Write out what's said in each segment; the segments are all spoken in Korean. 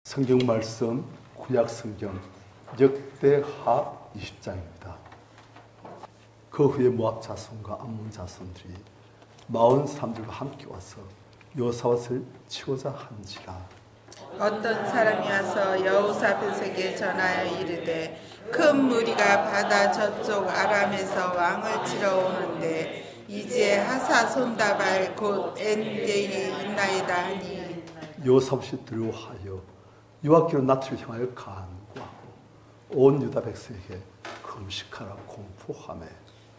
성경 말씀 구약 성경 역대하 20장입니다. 그 후에 모압 자손과 암몬 자손들이 마온 사람들과 함께 와서 여호사밧을 치고자 한지라. 어떤 사람이 와서 여호사밧에게 전하여 이르되 큰 무리가 바다 저쪽 아람에서 왕을 치러 오는데 이제 하사손다발 곧 엔게이 있나이다 하니, 여호사밧이 두려워하여 여호와께로 낯을 향하여 간구하고 온 유다 백성에게 금식하라 공포하며,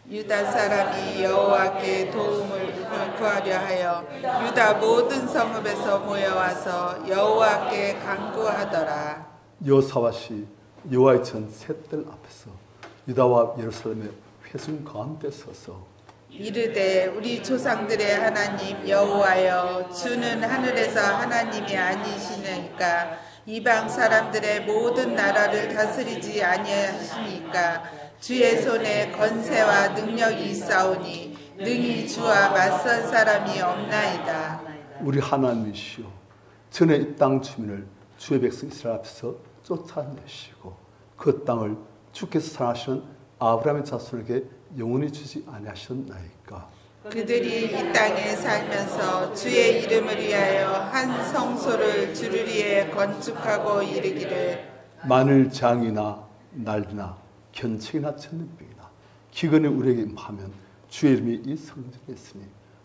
유다 사람이 여호와께 도움을 구하려 하여 유다 모든 성읍에서 모여와서 여호와께 간구하더라. 여호사밧이 여호와의 전 셋들 앞에서 유다와 예루살렘의 회중 가운데 서서 이르되 우리 조상들의 하나님 여호와여, 주는 하늘에서 하나님이 아니시니까 이방 사람들의 모든 나라를 다스리지 아니하시니까 주의 손에 권세와 능력이 있사오니 능히 주와 맞설 사람이 없나이다. 우리 하나님이시여, 전에 이 땅 주민을 주의 백성 이스라엘 앞에서 쫓아내시고 그 땅을 주께서 사랑하시는 아브라함의 자손에게 영원히 주지 아니하셨나이까. 그들이 이 땅에 살면서 주의 이름을 위하여 한 성소를 주르리에 건축하고 이르기를, 만일 장이나 난리나 견책이나 전염병이나 기근이 우리에게 임하면 주의 이름이 이 성전에 있으니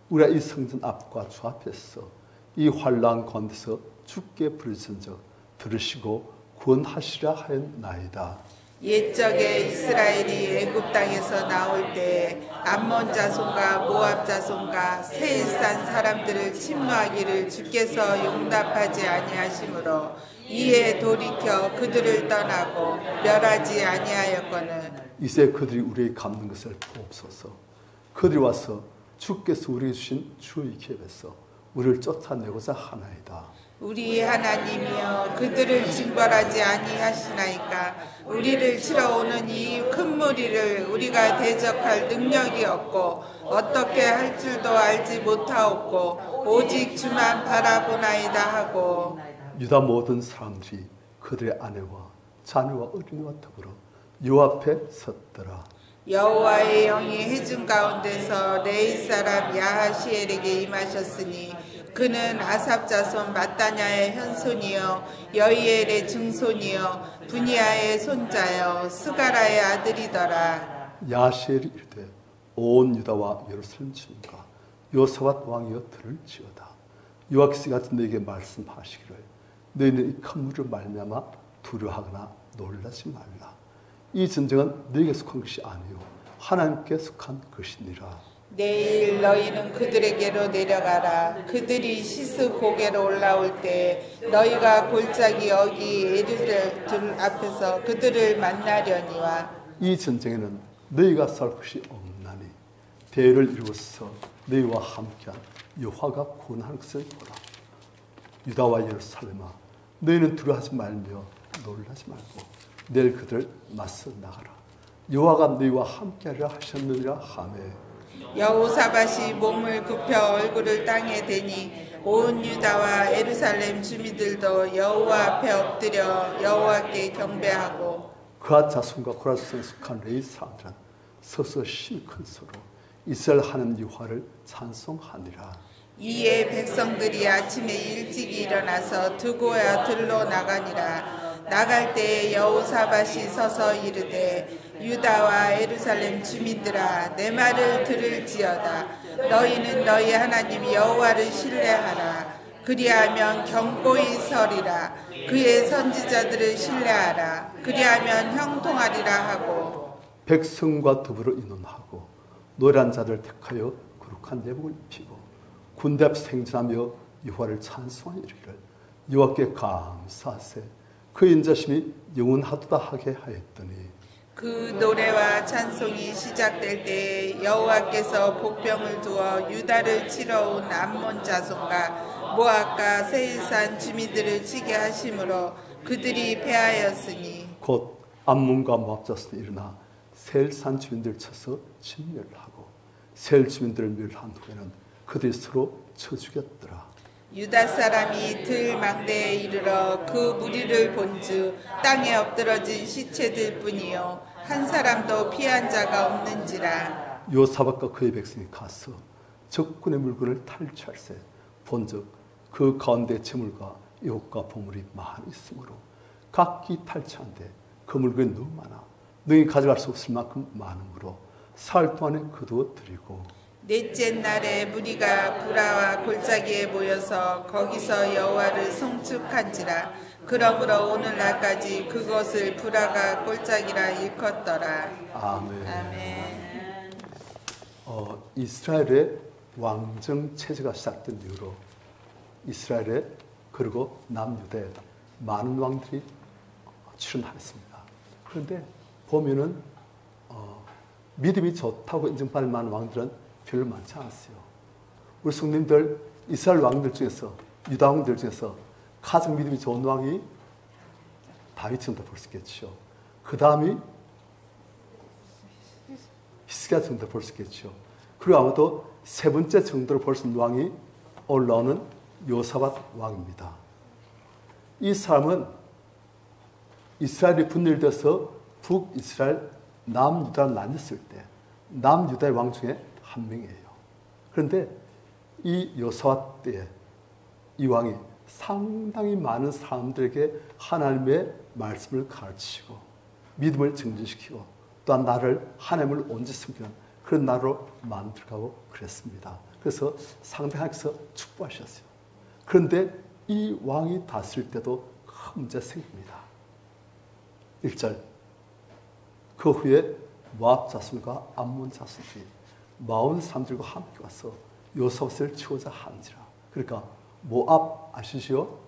우리가 이 성전 앞과 주 앞에서 이 환난 가운데서 주께 부르짖은즉 들으시고 구원하시라 하였나이다. 옛적에 이스라엘이 애굽 땅에서 나올 때 암몬 자손과 모압 자손과 세일산 사람들을 침노하기를 주께서 용납하지 아니하시므로 이에 돌이켜 그들을 떠나고 멸하지 아니하였거늘 이제 그들이 우리에게 갚는 것을 보옵소서. 그들이 와서 주께서 우리에게 주신 주의 기업에서 우리를 쫓아내고자 하나이다. 우리 하나님이여, 그들을 징벌하지 아니하시나이까. 우리를 치러 오는 이 큰 무리를 우리가 대적할 능력이 없고 어떻게 할 줄도 알지 못하옵고 오직 주만 바라보나이다 하고, 유다 모든 사람들이 그들의 아내와 자녀와 어린이와 더불어 여호와 앞에 섰더라. 여호와의 영이 회중 가운데서 레이 사람 야하시엘에게 임하셨으니 그는 아삽 자손 마따냐의 현손이요 여이엘의 증손이요 분야의 손자요 스가라의 아들이더라. 야하시엘이 이르되 온 유다와 예루살렘 주민과 여호사밧 왕이여 들을지어다. 여호와께서 같은 너에게 말씀하시기를 너희는 이 큰 무리로 말미암아 두려워하거나 놀라지 말라. 이 전쟁은 너에게 속한 것이 아니요 하나님께 속한 것이니라. 내일 너희는 그들에게로 내려가라. 그들이 시스 고개로 올라올 때 너희가 골짜기 여기 에르들 앞에서 그들을 만나려니와. 이 전쟁에는 너희가 싸울 것이 없나니 대를 이루어서 너희와 함께한 여호와가 구원하는 것을 보라. 유다와 예루살렘아, 너희는 두려워하지 말며 놀라지 말고 내일 그들을 맞서 나가라. 여호와가 너희와 함께하리라 하셨느니라 하매, 여호사밧이 몸을 굽혀 얼굴을 땅에 대니 온 유다와 예루살렘 주민들도 여호와 앞에 엎드려 여호와께 경배하고, 그앗 자손과 고라 자손에 속한 레위 사람들은 서서 심히 큰 소로 이스라엘 하나님 여호와를 찬송하니라. 이에 백성들이 아침에 일찍 일어나서 두고야 들로 나가니라. 나갈 때에 여호사밧이 서서 이르되 유다와 예루살렘 주민들아, 내 말을 들을지어다. 너희는 너희 하나님 여호와를 신뢰하라. 그리하면 견고히 서리라. 그의 선지자들을 신뢰하라. 그리하면 형통하리라 하고, 백성과 더불어 의논하고 노란 자들 택하여 거룩한 예복을 입히고 군대 앞 생전하며 여호와를 찬송하여 이르기를 여호와께 감사하세. 그 인자심이 영원하도다 하게 하였더니, 그 노래와 찬송이 시작될 때에 여호와께서 복병을 두어 유다를 치러 온 암몬 자손과 모압과 세일산 주민들을 치게 하심으로 그들이 패하였으니, 곧 암몬과 모압 자손이 일어나 세일산 주민들을 쳐서 진멸하고 세일 주민들을 멸한 후에는 그들이 서로 쳐 죽였더라. 유다 사람이 들망대에 이르러 그 무리를 본즉 땅에 엎드러진 시체들 뿐이요 한 사람도 피한 자가 없는지라. 요사박과 그의 백성이 가서 적군의 물건을 탈취할세 본즉 그 가운데 재물과 의복과 보물이 많이 있으므로 각기 탈취한데 그 물건이 너무 많아 너희 가져갈 수 없을 만큼 많으므로 사흘 동안에 거두어 드리고 넷째 날에 무리가 브라와 골짜기에 모여서 거기서 여호와를 송축한지라. 그러므로 오늘날까지 그것을 브라가 골짜기라 일컫더라. 아멘. 아멘. 이스라엘의 왕정 체제가 시작된 이후로 이스라엘에 그리고 남유다에 많은 왕들이 출현하였습니다. 그런데 보면은 믿음이 좋다고 인정받을 만한 왕들은 별로 많지 않았어요. 우리 성님들 이스라엘 왕들 중에서 유다 왕들 중에서 가장 믿음이 좋은 왕이 다윗 정도 볼 수 있겠죠. 그 다음이 히스기야 정도 볼 수 있겠죠. 그리고 아마도 세 번째 정도로 볼 수 있는 왕이 올라오는 요사밧 왕입니다. 이 사람은 이스라엘이 분열돼서 북이스라엘, 남유다로 나뉘었을 때 남유다의 왕 중에 한 명이에요. 그런데 이 요사밧 때에 이 왕이 상당히 많은 사람들에게 하나님의 말씀을 가르치고 믿음을 증진시키고 또한 나를 하나님을 온전히 섬기는 그런 나라로 만들어가고 그랬습니다. 그래서 상당히 하나님께서 축복하셨어요. 그런데 이 왕이 다스릴 때도 큰 문제가 생깁니다. 1절 그 후에 모압 자손과 암몬 자손들이 마온 사람들과 함께 와서 요사밧을 치고자 한지라. 그러니까 모압 아시죠?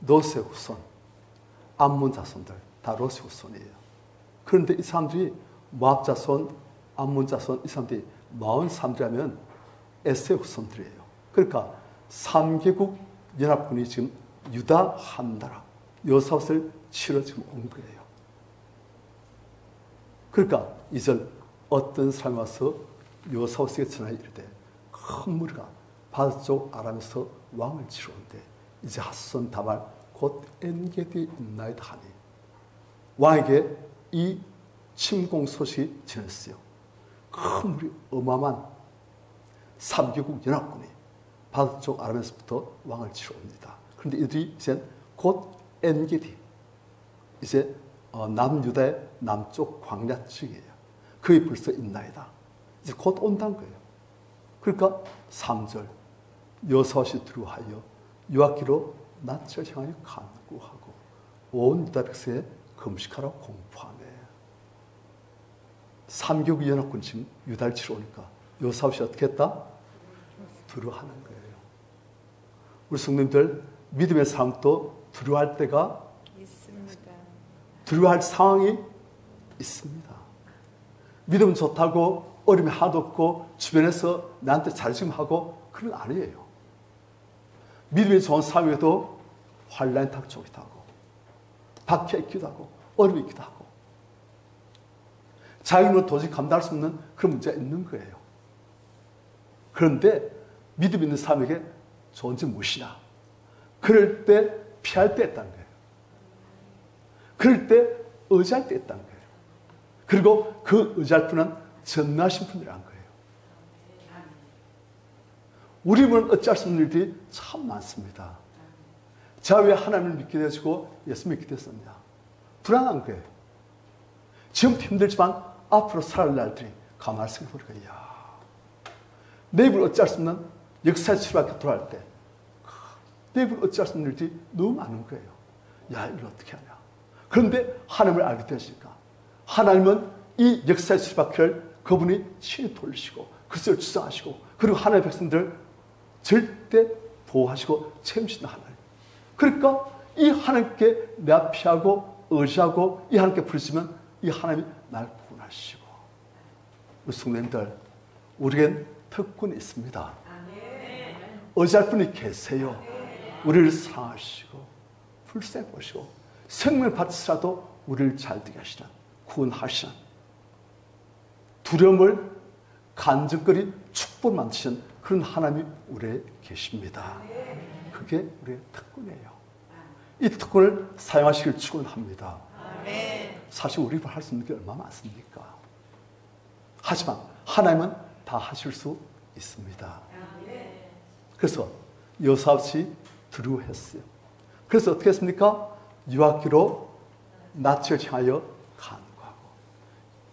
롯의 후손, 암몬 자손들 다 롯의 후손이에요. 그런데 이 사람들이 모압 자손, 암몬 자손 이 사람들이 마온 사람들이라면 에스의 후손들이에요. 그러니까 3개국 연합군이 지금 유다 한 나라 요사밧을 치러 지금 온 거예요. 그러니까 이절 어떤 사람이 와서 요사밧에게 전하여 이르되 큰 무리가 바다 쪽 아람에서 왕을 치러 온대 이제 핫손 다발 곧 엔게디 있나이다 하니 왕에게 이 침공 소식이 전했어요. 큰 무리 어마어마한 3개국 연합군이 바다 쪽 아람에서부터 왕을 치러 옵니다. 그런데 이들이 이제 곧 엔게디 이제 남유다의 남쪽 광야 지역이에요. 그게 벌써 있나이다. 이제 곧 온다는 거예요. 그러니까 3절 요사밧이 두려워하여 유압기로 낯을 향하여 간구하고 온 유다 백성에 금식하라고 공포하네. 3개국 연합군 지금 유다를 치러 오니까 요사밧이 어떻게 했다? 두려워하는 거예요. 우리 성도님들 믿음의 삶도 두려워할 때가 있습니다. 두려워할 상황이 있습니다. 믿음 좋다고 어려움이 하나도 없고 주변에서 나한테 잘좀 하고 그런 거 아니에요. 믿음이 좋은 사회에도 환란이 닥쳐오기도 하고 박해 있기도 하고 어려움이 있기도 하고 자기는 도저히 감당할 수 없는 그런 문제가 있는 거예요. 그런데 믿음 있는 사람에게 좋은지 무엇이냐? 그럴 때 피할 때 있다는 거예요. 그럴 때 의지할 때 있다는 거예요. 그리고 그 의지할 분은 전능하신 분이라는 거예요. 우리 몸은 어찌할 수 없는 일들이 참 많습니다. 제가 왜 하나님을 믿게 되어지고 예수 믿게 됐었냐? 불안한 거예요. 지금도 힘들지만 앞으로 살아갈 날들이 가만히 생각해보니까 이야, 내입을 어찌할 수 없는 역사의 수밖에 돌아갈 때 내입을 어찌할 수 없는 일들이 너무 많은 거예요. 야, 이걸 어떻게 하냐? 그런데 하나님을 알게 되시니까 하나님은 이 역사의 수박회를 그분이 친히 돌리시고 그것을 주장하시고 그리고 하나님의 백성들을 절대 보호하시고 책임지는 하나님. 그러니까 이 하나님께 내가 피하고 의지하고 이 하나님께 부르시면 이 하나님이 날 구원하시고. 우리 성도님들, 우리에겐 특권이 있습니다. 의지할 분이 계세요. 우리를 사랑하시고 불쌍히 보시고 생명을 바치시라도 우리를 잘되게 하시는, 구원하시는, 두려움을 간증거리 축복을 만드시는 그런 하나님이 우리에 계십니다. 그게 우리의 특권이에요. 이 특권을 사용하시길 축원합니다. 사실 우리가 할 수 있는 게 얼마나 많습니까? 하지만 하나님은 다 하실 수 있습니다. 그래서 여사없이 두려워했어요. 그래서 어떻게 했습니까? 유학기로 낯을 향하여 간구하고,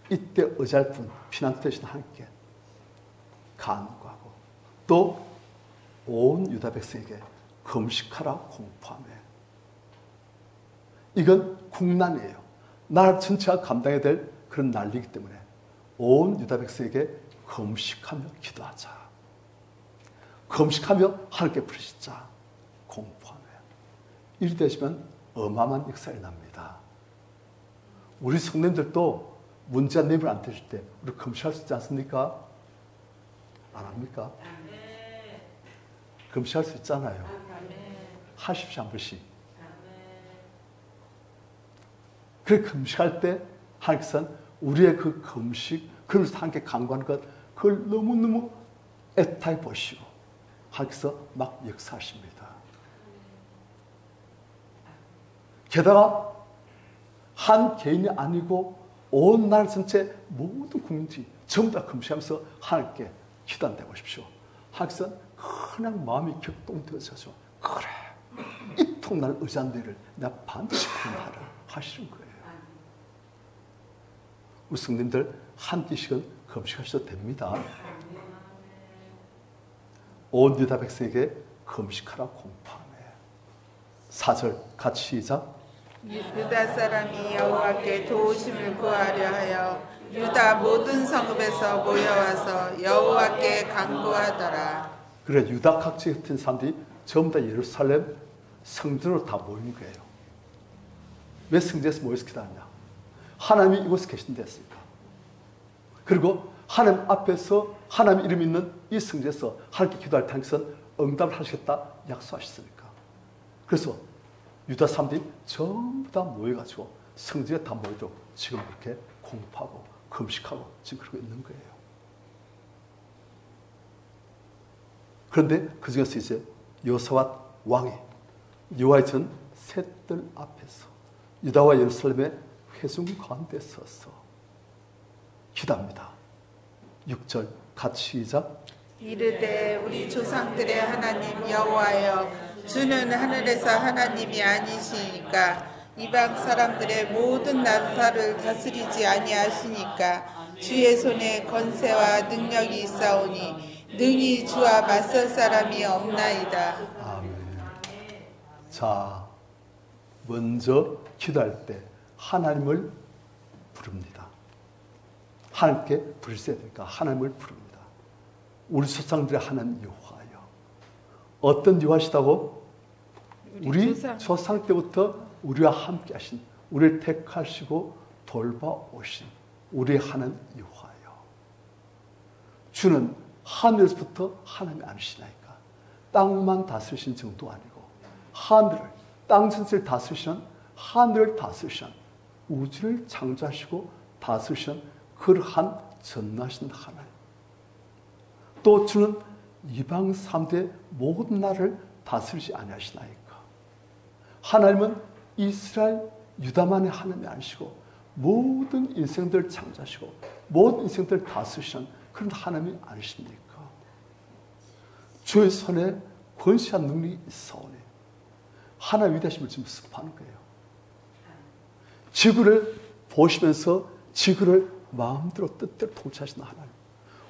이때 어잘픈 피난처 되신 하나님께 간구하고, 또 온 유다 백성에게 금식하라 공포하며, 이건 국난이에요. 나라 전체가 감당해야 될 그런 난리이기 때문에 온 유다 백성에게 금식하며 기도하자, 금식하며 하나님께 부르시자, 공포하며. 이리 되시면 어마어마한 역사가 납니다. 우리 성도님들도 문제가 내면 안 되실 때 우리 금식할 수 있지 않습니까? 안 합니까? 금식할 수 있잖아요. 하십시오, 한 번씩. 그래, 금식할 때 하나님께서는 우리의 그 금식, 그러면서 함께 간구하는 것, 그걸 너무너무 애타게 보시고 하나님께서 막 역사하십니다. 게다가 한 개인이 아니고 온 나라 전체 모든 국민들이 전부 다 금식하면서 하나님께 기도한다고 하십시오. 하나님께서 그냥 마음이 격동되어져서, 그래, 이통 나를 의지한 데를 내가 반드시 구원하라 하시는 거예요. 우리 성님들 한 끼씩은 금식하셔도 됩니다. 온 유다 백성에게 금식하라 공포하며. 4절 같이 시작. 유다 사람이 여호와께 도우심을 구하려 하여 유다 모든 성읍에서 모여와서 여호와께 간구하더라. 그래, 유다 각지 같은 사람들이 전부 다 예루살렘 성전으로 다 모이는 거예요. 왜 성전에서 모여서 기도하냐? 하나님이 이곳에 계신 데였으니까. 그리고 하나님 앞에서 하나님 이름 있는 이 성전에서 하나님께 기도할 때 하나님께서는 응답을 하시겠다 약속하셨으니까. 그래서 유다 사람들이 전부 다 모여가지고 성전에 다 모이도록 지금 그렇게 공포하고 금식하고 지금 그러고 있는 거예요. 그런데 그 중에서 이제 여호사밧 왕이 여호와의 전 셋들 앞에서 유다와 예루살렘의 회중 가운데 서서 기도합니다. 6절 같이 시작. 이르되 우리 조상들의 하나님 여호와여, 주는 하늘에서 하나님이 아니시니까 이방 사람들의 모든 나라를 다스리지 아니하시니까 주의 손에 권세와 능력이 있사오니 능히 주와 맞설 사람이 없나이다. 아멘. 자, 먼저 기도할 때 하나님을 부릅니다. 하나님께 부르셔야 되니까 하나님을 부릅니다. 우리 조상들의 하나님 여호와여. 어떤 여호와시다고? 우리 조상 때부터 우리와 함께 하신, 우리를 택하시고 돌봐오신 우리의 하나님 여호와여. 주는 하늘에서부터 하나님이 아니시나이까. 땅만 다스리신 정도 아니고 하늘을, 땅 전체를 다스리시는, 하늘을 다스리시는, 우주를 창조하시고 다스리시는 그러한 전능하신 하나님. 또 주는 이방 사람들의 모든 나라를 다스리지 아니하시나이까. 하나님은 이스라엘 유다만의 하나님이 아니시고 모든 인생들을 창조하시고 모든 인생들을 다스리시는 그런 하나님이 아니십니까? 주의 손에 권세한 능력이 있사오니 하나님의 위대하심을 지금 선포하는 거예요. 지구를 보시면서 지구를 마음대로 뜻대로 통치하시는 하나님.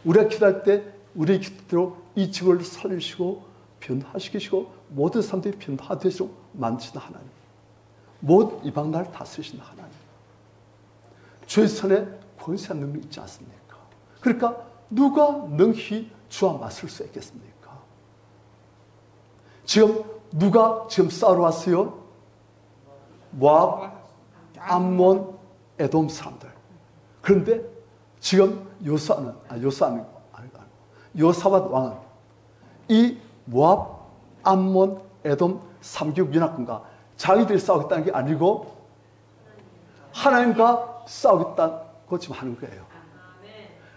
우리가 기도할 때 우리의 기도대로 이 지구를 살리시고 변화시키시고 모든 사람들이 변화되도록 만드시는 하나님. 모든 이방 나라를 다스리시는 하나님. 주의 손에 권세한 능력이 있지 않습니까? 그러니까 누가 능히 주와 맞설 수 있겠습니까? 지금 누가 지금 싸우러 왔어요? 모압, 암몬, 에돔 사람들. 그런데 지금 여호사밧 왕은 이 모압, 암몬, 에돔 3개국 연합군과 자기들이 싸우겠다는 게 아니고 하나님과 싸우겠다고 지금 하는 거예요.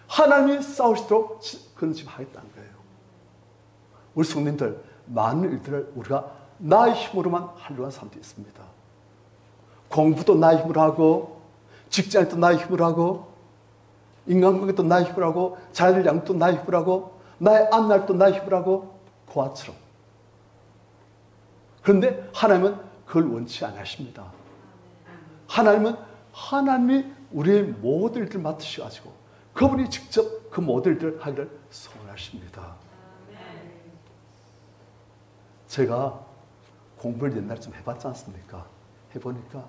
하나님이 싸우시도록 그건 지금 하겠다는 거예요. 우리 성도님들 많은 일들을 우리가 나의 힘으로만 하려고 하는 사람도 있습니다. 공부도 나의 힘으로 하고, 직장도 나의 힘으로 하고, 인간관계도 나의 힘으로 하고, 자녀들 양도 나의 힘으로 하고, 나의 앞날도 나의 힘으로 하고, 고아처럼. 그런데 하나님은 그걸 원치 않으십니다. 하나님이 우리의 모든 일들을 맡으셔가지고 그분이 직접 그 모든 일들을 하기를 소원하십니다. 제가 공부를 옛날에 좀 해봤지 않습니까? 해보니까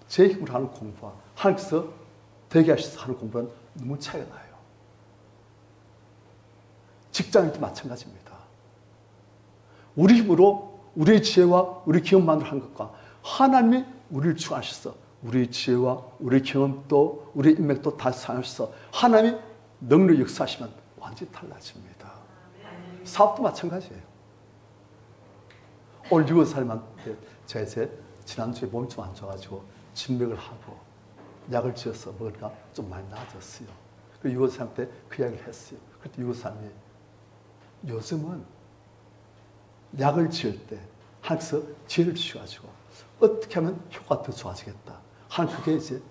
제 힘으로 하는 공부와 하나님께서 되게 하셔서 하는 공부는 너무 차이가 나요. 직장인도 마찬가지입니다. 우리 힘으로 우리의 지혜와 우리 경험만으로 한 것과 하나님이 우리를 주하셔서 우리의 지혜와 우리의 경험도 우리의 인맥도 다 사용하셔서 하나님이 능력 역사하시면 완전히 달라집니다. 사업도 마찬가지예요. 오늘 6월 살만한테 제가 지난주에 몸이 좀 안 좋아가지고 진맥을 하고 약을 지어서 먹으니까 좀 많이 나아졌어요. 그리고 6월 살 때 그 이야기를 했어요. 그때 6월 살이 요즘은 약을 지을 때 하나님께서 지혜를 주셔가지고 어떻게 하면 효과가 더 좋아지겠다 하는 그게 이제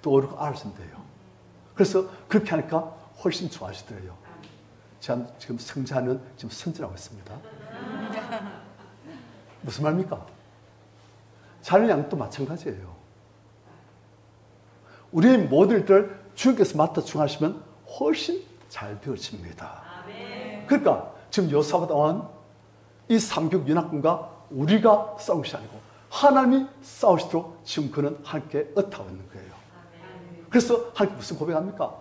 떠오르고 알아진대요. 그래서 그렇게 하니까 훨씬 좋아지더래요. 제가 지금 성자는 지금 선진하고 있습니다. 무슨 말입니까? 자녀 양도 마찬가지예요. 우리의 모든 일들을 주님께서 맡아 주하시면 훨씬 잘 되어집니다. 그러니까 지금 요사바다 왕은 이 삼국 연합군과 우리가 싸운 것이 아니고 하나님이 싸우시도록 지금 그는 함께 의탁하고 있는 거예요. 그래서 하나님 무슨 고백합니까?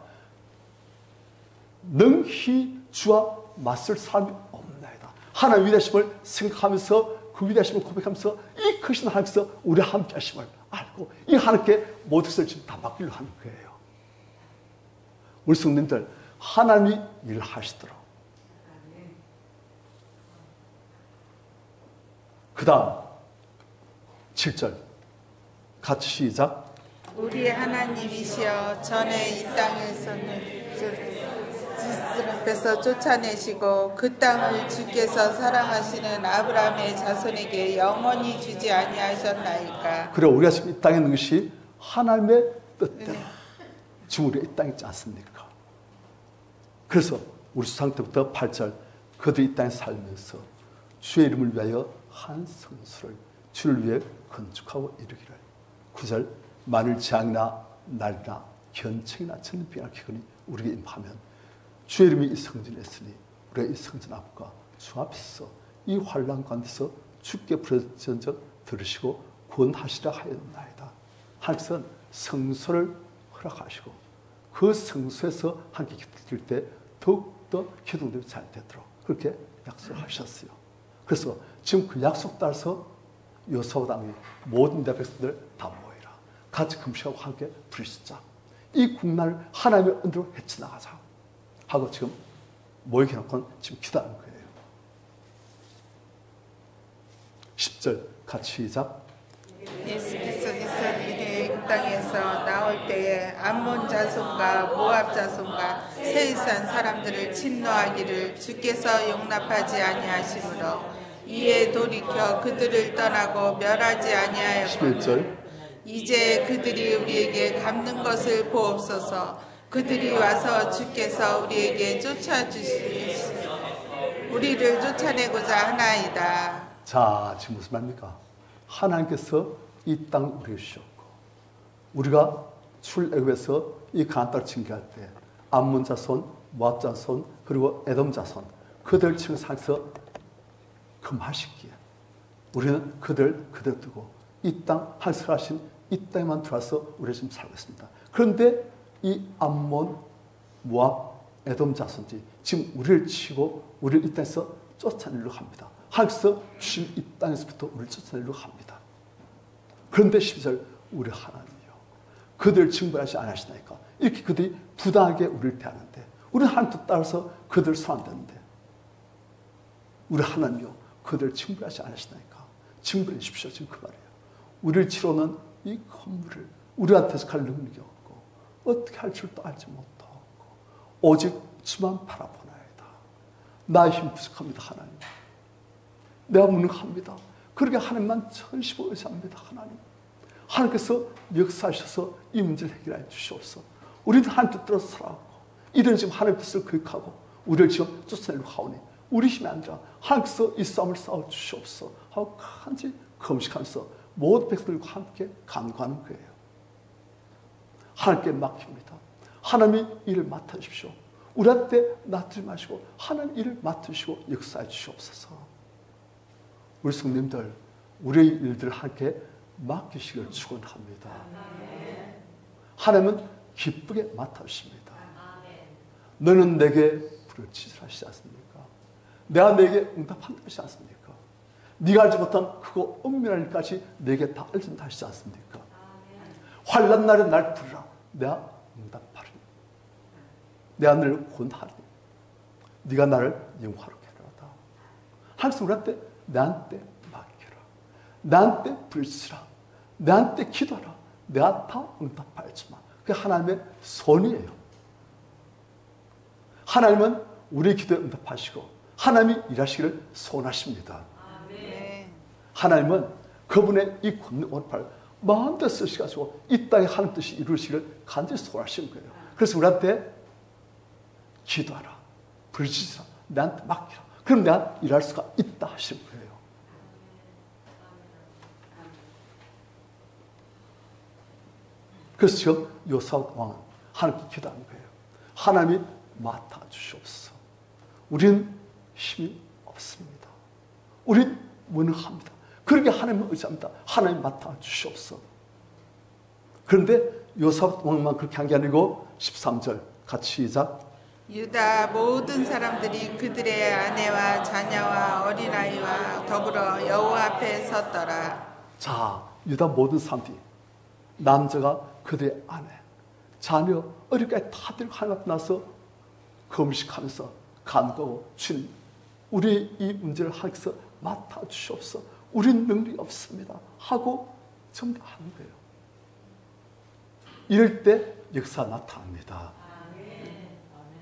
능히 주와 맞설 사람이 없나이다. 하나님 위대하심을 생각하면서 그 위대하심을 고백하면서 이 크신 하나님께서 우리 함께 하심을 알고 이 하나님께 모든 것을 지금 다 맡기려고 하는 거예요. 우리 성도님들 하나님이 일하시도록. 그 다음 7절 같이 시작. 우리 하나님이시여 전에 이 땅에서는 앞에서 쫓아내시고 그 땅을 주께서 사랑하시는 아브라함의 자손에게 영원히 주지 아니하셨나이까. 그래 우리가 지금 이 땅에 있는 것이 하나님의 뜻대로 지금 우리가 이 땅에 있지 않습니까? 그래서 우리 수상 때부터 8절 그들이 이 땅에 살면서 주의 이름을 위하여 한 성수를 주를 위해 건축하고 이르기를. 9절 만일 재앙이나 날이나 견책이나 천비가 기근이 우리에게 임하면 주의 이름이 이 성전에 있으니 우리가 이 성전 앞과 주 앞에서 이 환난 가운데서 주께 부르짖은 적 들으시고 구원하시라 하였나이다. 하나님께서는 성소를 허락하시고 그 성소에서 함께 기도드릴 때 더욱더 기도들이 잘 되도록 그렇게 약속하셨어요. 그래서 지금 그 약속 따라서 요사바당이 모든 대백성들 다 모이라. 같이 금식하고 함께 부르시자. 이 국난을 하나님의 은혜로 헤쳐나가자. 하고 지금 모이게 해놓고 지금 기도하는 거예요. 10절 같이 시작. 예수께서 이스라엘의 그 땅에서 나올 때에 암몬 자손과 모압 자손과 세일산 사람들을 침노하기를 주께서 용납하지 아니하시므로 이에 돌이켜 그들을 떠나고 멸하지 아니하였거늘 11절 이제 그들이 우리에게 갚는 것을 보옵소서. 그들이 와서 주께서 우리에게 우리를 쫓아내고자 하나이다. 자, 지금 무슨 말입니까? 하나님께서 이 땅을 우리에게 주셨고 우리가 출애굽에서 이 가나안 땅을 징계할 때 암몬 자손, 모압 자손 그리고 에돔 자손 그들 칭상해서 금하시기에 우리는 그들 두고 이 땅 한설하신 이 땅에만 들어와서 우리가 지금 살고 있습니다. 그런데 이 암몬, 모압, 에돔 자손들이 지금 우리를 치고 우리를 이 땅에서 쫓아내려고 합니다. 하나님께서 주신 이 땅에서부터 우리를 쫓아내려고 합니다. 그런데 12절 우리 하나님이요 그들을 징벌하지 않으시나이까. 이렇게 그들이 부당하게 우리를 대하는데 우리는 하나님 뜻 따라서 그들을 소환되는데 우리 하나님이요 그들을 징벌하지 않으시나이까. 징벌해 주십시오. 지금 그 말이에요. 우리를 치러오는 이 건물을 우리한테서 갈 능력이 없고 어떻게 할 줄도 알지 못하고 오직 주만 바라보나이다. 나의 힘 부족합니다, 하나님. 내가 무능합니다. 그렇게 하나님만 전심으로 의지합니다, 하나님. 하나님께서 역사하셔서 이 문제를 해결해 주시옵소서. 우리는 하나님 뜻대로 살아가고 이런 지금 하나님 뜻을 거역하고 우리를 지금 쫓아내려고 하오니 우리 힘이 아니라 하나님께서 이 싸움을 싸워 주시옵소서 하고 간절히 금식하면서 모든 백성들과 함께 간구하는 거예요. 하나님께 맡깁니다. 하나님이 일을 맡아주십시오. 우리한테 놔두지 마시고 하나님 일을 맡으시고 역사해 주시옵소서. 우리 성님들 우리의 일들을 하나님께 맡기시기를 축원합니다. 하나님은 기쁘게 맡아주십니다. 너는 내게 부르짖으라 하시지 않습니까? 내가 내게 응답한다 하시지 않습니까? 네가 알지 못한 크고 은밀한 일까지 내게 다 알려준다 하시지 않습니까? 환난 날에 날 부르라. 내가 응답하리니. 내가 너를 구원하리니. 네가 나를 영화롭게 하리로다. 하나님 우리한테 나한테 맡겨라. 나한테 부르짖으라. 나한테 기도하라. 내가 다 응답하였지만 그게 하나님의 손이에요. 하나님은 우리 기도에 응답하시고 하나님이 일하시기를 소원하십니다. 하나님은 그분의 이 권능 오른팔 마음대로 쓰셔가지고 이 땅에 하나님 뜻이 이루시기를 간절히 소원하시는 거예요. 그래서 우리한테 기도하라. 부르짖으라. 나한테 맡기라. 그럼 내가 일할 수가 있다 하시는 거예요. 그래서 지금 요사옷 왕은 하나님께 기도하는 거예요. 하나님이 맡아주시옵소서. 우리는 힘이 없습니다. 우리는 무능합니다. 그렇게 하나님을 의지합니다. 하나님 맡아주시옵소서. 그런데 요사옷 왕만 그렇게 한 게 아니고 13절 같이 시작. 유다 모든 사람들이 그들의 아내와 자녀와 어린아이와 더불어 여호와 앞에 섰더라. 자, 유다 모든 사람들이 남자가 그들의 아내, 자녀, 어린까지 다들 하나님 앞에 나서 금식하면서 간구하고 주님, 우리 이 문제를 하나님께서 맡아주시옵소서. 우린 능력이 없습니다. 하고 전부 하는 거예요. 이럴 때 역사가 나타납니다.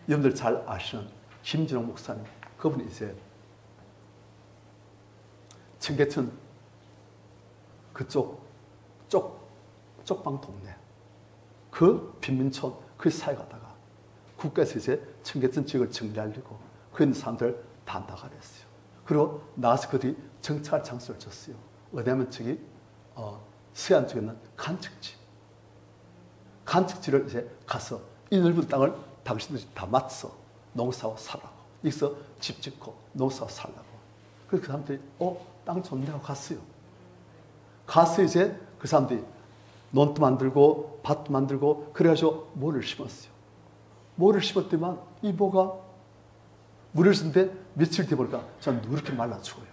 여러분들 잘 아시는 김진홍 목사님, 그분이 이제 청계천 그쪽 쪽방 동네 그 빈민촌 그 사이 가다가 국가에서 이제 청계천 지역을 정리하려고 그 있는 사람들 다 나가랬어요. 그리고 나와서 그들이 정착할 장소를 줬어요. 어디냐면 저기 서해안 쪽에 있는 간척지를 이제 가서 이 넓은 땅을 당신들이 다 맞서 농사하고 살라고. 여기서 집 짓고 농사하고 살라고. 그래서 그 사람들이 땅 좋네 하고 갔어요. 가서 이제 그 사람들이 논도 만들고 밭도 만들고 그래가지고 모를 심었어요. 모를 심었더만 이 모가 물을 쓰는데 며칠 뒤에 보니까 전 누렇게 말라 죽어요.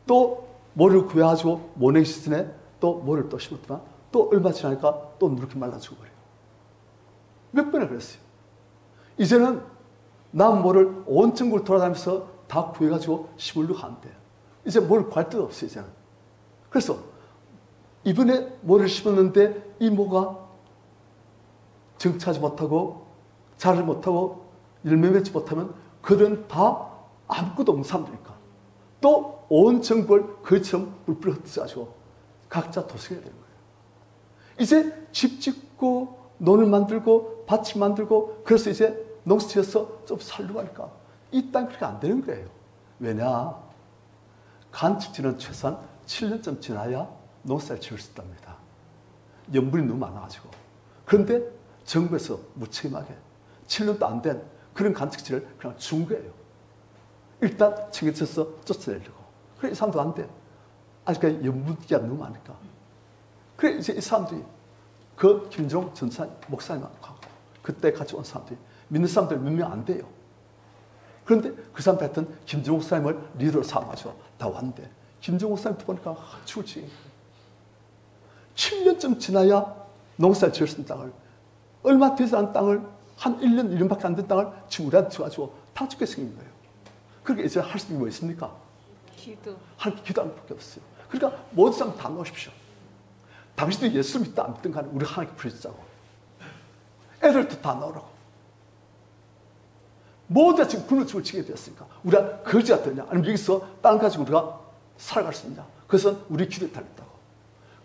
또 모를 구해가지고 모내기 시즌에 또 모를 또 심었더만 또 얼마 지나니까 또 누렇게 말라 죽어버려요. 몇 번이나 그랬어요. 이제는 남 모를 온 전국을 돌아다니면서 다 구해가지고 심으려고 하는데 이제 모를 구할 데도 없어요. 이제는. 그래서 이번에 모를 심었는데 이 모가 정착하지 못하고 자라지 못하고 열매 맺지 못하면 그들은 다 아무것도 없는 사람들이니까 또 온 전국을 그처럼 물불을 흩어가지고 각자 도생해야 되는 거예요. 이제 집 짓고 논을 만들고 밭을 만들고 그래서 이제 농사지어서 좀 살려고 하니까 이 땅 그렇게 안 되는 거예요. 왜냐? 간척지는 최소한 7년쯤 지나야 농사를 지을 수 있답니다. 염분이 너무 많아가지고. 그런데 정부에서 무책임하게 7년도 안 된 그런 간척지를 그냥 준 거예요. 일단 청계천에서 쫓아내려고. 그래 이 사람도 안 돼. 아직까지 염분기가 너무 많으니까. 그래 이제 이 사람들이 그 김종 전사 목사님하고 그때 같이 온 사람들이 믿는 사람들 몇 명 안 돼요. 그런데 그 사람들 하여튼 김종 목사님을 리더로 삼아서 다 왔는데 김종 목사님 보니까 죽을 지경인 거예요. 7년쯤 지나야 농사를 지을 수 있는 땅을 얼마 되지 않은 땅을 한 1년, 1년밖에 안 된 땅을 지금 우리한테 줘가지고 다 죽게 생긴 거예요. 그러니까 이제 할 수 있는 게 뭐 있습니까? 하나님께 기도하는 밖에 없어요. 그러니까 모든 사람 다 놓으십시오. 당신도 예수 믿다 안 믿든 간에 우리 하나님께 부르짖자고. 애들도 다 넣으라고. 모두 지금 굶어 죽을 지게 되었으니까 우리가 거지가 되냐? 아니면 여기서 땅 가지고 우리가 살아갈 수 있냐? 그것은 우리 기도에 달렸다고.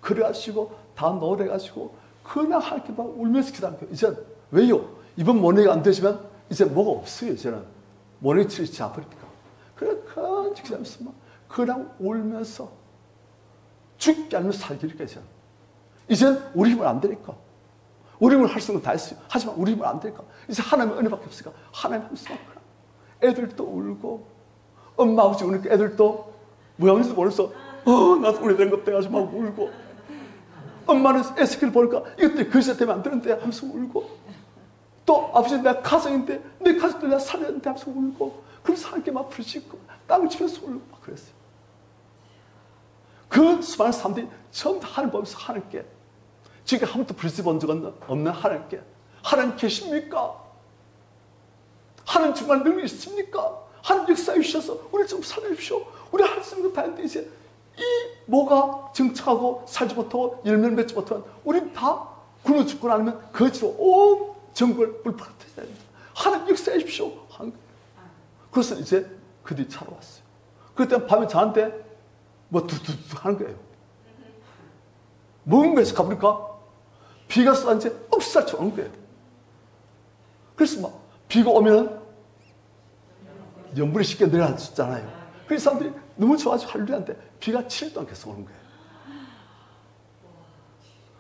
그래가지고 다 노래가지고 그냥 하나님께 막 울면서 기도하는 거예요. 이제 왜요? 이번 모내가 안 되지만 이제 뭐가 없어요. 이제는 모내기 치르지 않으니까. 그래 그냥 기도하면서 막 그냥 울면서 죽지 않으면 살기니까 이제는 우리 힘은 안 되니까. 우리 힘을 할 수 있는 건 다 했어요. 하지만 우리 힘은 안 되니까. 이제 하나님의 은혜밖에 없으니까 하나님 하면서 막 애들도 울고 엄마 아버지 우니까 애들도 뭐야 하는지도 모르면서 나도 오래된 것 돼가지고 막 울고 엄마는 에스겔 보니까 이것들이 글씨 때문에 안 되는데 하면서 울고 또 아버지 내가 가정인데 내 가족들 내가 살려야 되는데 하면서 울고 그래서 하나님께 막 부르짖고 땅을 치면서 울고 막 그랬어요. 그 수많은 사람들이 전부 다 하나님 보면서 하나님께 지금 한 번도 부르짖어본 적은 없는 하나님께 하나님 계십니까? 하나님 정말 능력이 있습니까? 하나님 역사해 주셔서 우리 좀 살려주십시오. 우리 할 수 있는 거 다 했는데 이제 이 뭐가 정착하고 살지 못하고 열매를 맺지 못하면 우린 다 굶어 죽고 나면 거지로 온 정글 불파트려야 됩니다. 하나님 역사해 주십시오. 그래서 이제 그들이 찾아왔어요. 그때 밤에 자는데 뭐 두두두 하는 거예요. 먼 곳에서 가보니까 비가 쏟아지는데 억살쳐 오는 거예요. 그래서 막 비가 오면은 연분이 쉽게 내려앉았잖아요. 그래서 사람들이 너무 좋아서 할렐루야인데 비가 7일 동안 계속 오는 거예요.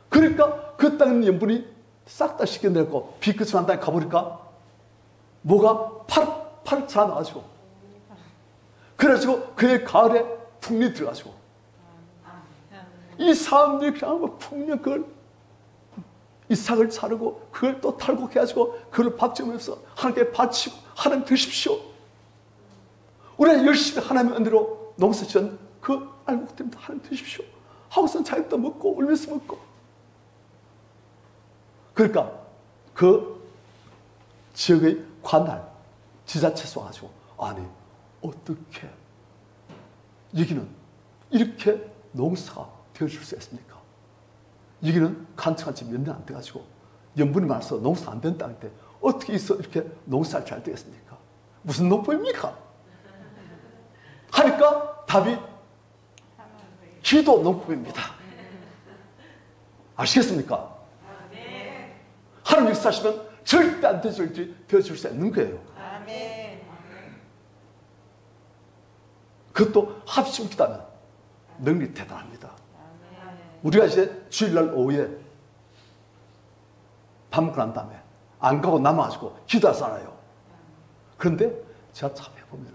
그러니까 그 땅에 있는 연분이 싹 다 쉽게 내렸고 비 끝이 난 땅에 가보니까 뭐가 파릇파릇 나가지고 그래가지고 그의 가을에 풍년이 들어가지고 이 사람들이 그냥 뭐 풍년 그걸 이삭을 자르고 그걸 또 탈곡해가지고 그걸 밥 지으면서 하나님께 바치고 하나님 드십시오. 우리가 열심히 하나님의 은혜로 농사 지은 그 알곡 때문에 하나님 드십시오. 하고서는 자기도 먹고 울면서 먹고. 그러니까 그 지역의 관할 지자체에서 와가지고 아니 어떻게 여기는 이렇게 농사가 되어줄 수 있습니까? 여기는 간청한 지 몇 년 안 돼가지고 연분이 많아서 농사 안 된 땅인데 어떻게 있어 이렇게 농사를 잘 되겠습니까? 무슨 농법입니까? 하니까 답이 기도 농법입니다. 아시겠습니까? 하나님 역사하시면 절대 안 되어줄 수 있는 거예요. 그것도 합심 기도하면 능력이 대단합니다. 우리가 이제 주일날 오후에 밥 먹고 난 다음에 안 가고 남아가지고 기도하잖아요. 그런데 제가 참 해보면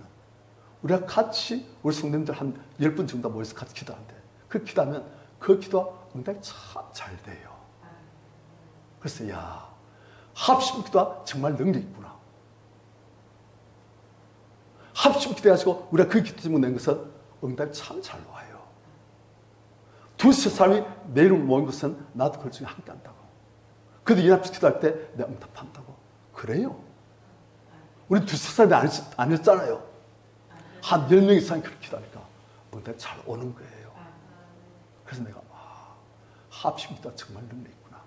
우리가 같이 우리 성도님들 한 10분 정도 모여서 같이 기도하는데 그 기도하면 그 기도가 응답이 참 잘 돼요. 그래서 야 합심 기도가 정말 능력이 있구나. 합심 기도해가지고 우리가 그 기도 제목 낸 것은 응답이 참 잘 와요. 두세 사람이 내 이름을 모은 것은 나도 그 중에 함께 한다고. 그래도 연합해서 기도할 때 내가 응답한다고. 그래요. 우리 두세 사람이 아니었잖아요. 한 10명 이상이 그렇게 기도하니까 응답이 잘 오는 거예요. 그래서 내가 합심 기도가 정말 능력이 있구나.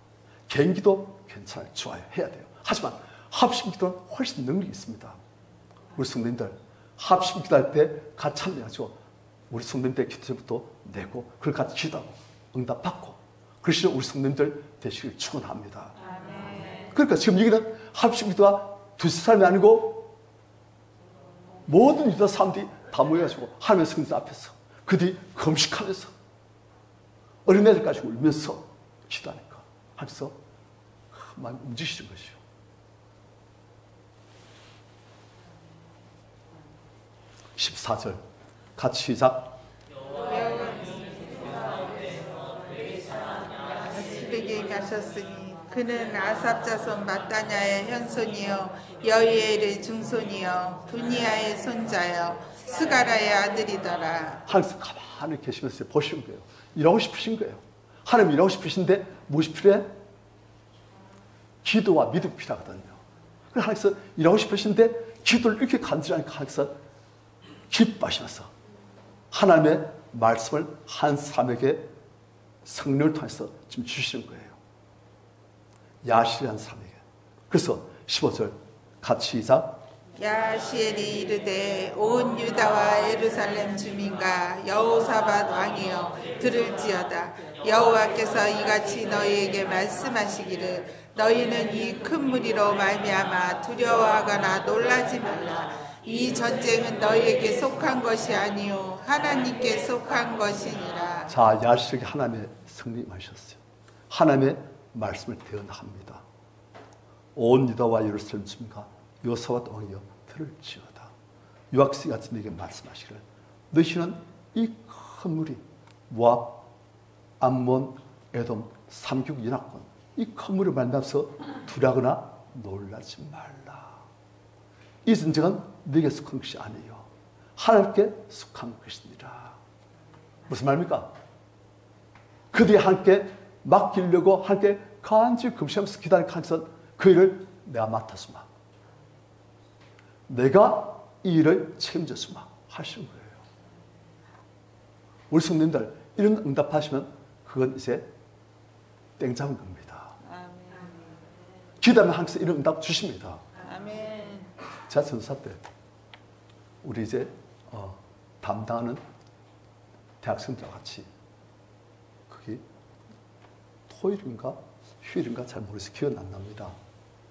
개인 기도 괜찮아요. 좋아요. 해야 돼요. 하지만 합심 기도는 훨씬 능력이 있습니다. 우리 성도님들 합심 기도할 때 같이 참여하죠. 우리 성도님들 기도 제목도 내고 그걸 같이 기도하고 응답받고 그러시는 우리 성도님들 되시길 축원합니다. 그러니까 지금 여기는 합심 기도가 두세 사람이 아니고 모든 유다 사람들이 다 모여가지고 하나님의 성전 앞에서 그들이 금식하면서 어린애들까지 울면서 기도하니까 하면서 많이 움직이시는 것이요. (14절) 같이 시작. 아스르게 가셨으니 그는 아삽 자손 마따냐의 현손이요 여이엘의 증손이요 분이아의 손자요 스가라의 아들이더라. 하나님 가만히 계시면서 보시는 거예요. 일하고 싶으신 거예요. 하나님 일하고 싶으신데 무엇이 필요해? 기도와 믿음이 필요하거든요. 그래서 하나님께서 일하고 싶으신데 기도를 이렇게 간절하니까 하나님께서 기뻐하시면서 하나님의 말씀을 한 사람에게 성령을 통해서 지금 주시는 거예요. 야실한 사람에게. 그래서 15절 같이 시작. 야시엘이 이르되 온 유다와 예루살렘 주민과 여호사밧 왕이여 들을지어다. 여호와께서 이같이 너희에게 말씀하시기를 너희는 이 큰 무리로 말미암아 두려워하거나 놀라지 말라. 이 전쟁은 너희에게 속한 것이 아니요 하나님께 속한 것이니라. 자, 야시엘이 하나님의 승리하셨어요. 하나님의 말씀을 대언합니다. 온 유다와 예루살렘 주민과 여호사밧 왕이여 들을지어다. 유학시 같이 내게 말씀하시기를 너희는 이 큰 무리 모압, 암몬, 에돔, 삼국 연합군 이 큰 무리를 만나서 두려거나 놀라지 말라. 이 전쟁은 너에게 속한 것이 아니에요. 하나님께 속한 것이니라. 무슨 말입니까? 그들이 함께 맡기려고 함께 간절히 금시하면서 기다리는 한선 그 일을 내가 맡았으마. 내가 이 일을 책임졌으마 하시는 거예요. 우리 성도님들 이런 응답하시면 그건 이제 땡 잡은 겁니다. 아멘. 기도하면 항상 이런 응답 주십니다. 아멘. 제가 전사 때 우리 이제 담당하는 대학생들과 같이 그게 토요일인가 휴일인가 잘 모르겠어요. 기억은 안 납니다.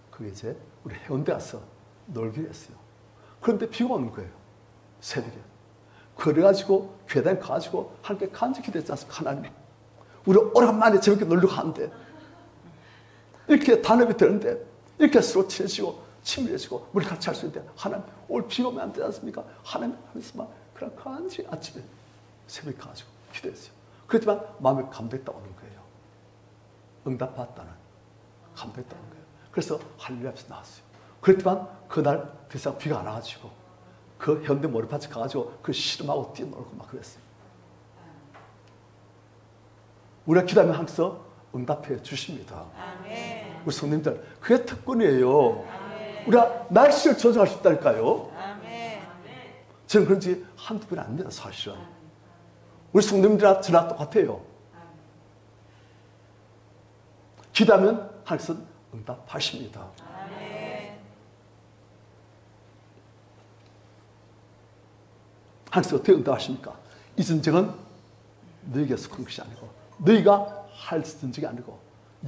그게 이제 우리 해운대 가서 놀기로 했어요. 그런데 비가 오는 거예요. 새벽에. 그래가지고 괴담에 가가지고 함께 간절히 기도했지 않습니까? 하나님. 우리 오랜만에 재밌게 놀러 가는데 이렇게 단합이 되는데 이렇게 서로 친해지고 친밀해지고 우리 같이 할 수 있는데 하나님 오늘 비가 오면 안 되지 않습니까? 하나님 하면서 그냥 간절히 아침에 새벽에 가가지고 기도했어요. 그렇지만 마음에 감동했다 오는 거예요. 응답받았다는 감동했다는 거예요. 그래서 할렐루야 앞에서 나왔어요. 그렇지만 그날 더 이상 비가 안 와가지고 그 현대 모래밭에 가가지고 그 씨름하고 뛰어놀고 막 그랬어요. 우리가 기도하면 항상 응답해 주십니다. 아멘. 우리 성도님들 그게 특권이에요. 아멘. 우리가 날씨를 조정할 수 있다니까요. 아멘. 저는 그런지 한두 번이 안 돼요. 사실은 우리 성도님들이나 저나 똑같아요. 기도하면 항상 응답하십니다. 아멘. 항상 어떻게 응답하십니까? 이 전쟁은 너에게 속한 것이 아니고 너희가 할 전쟁이 아니고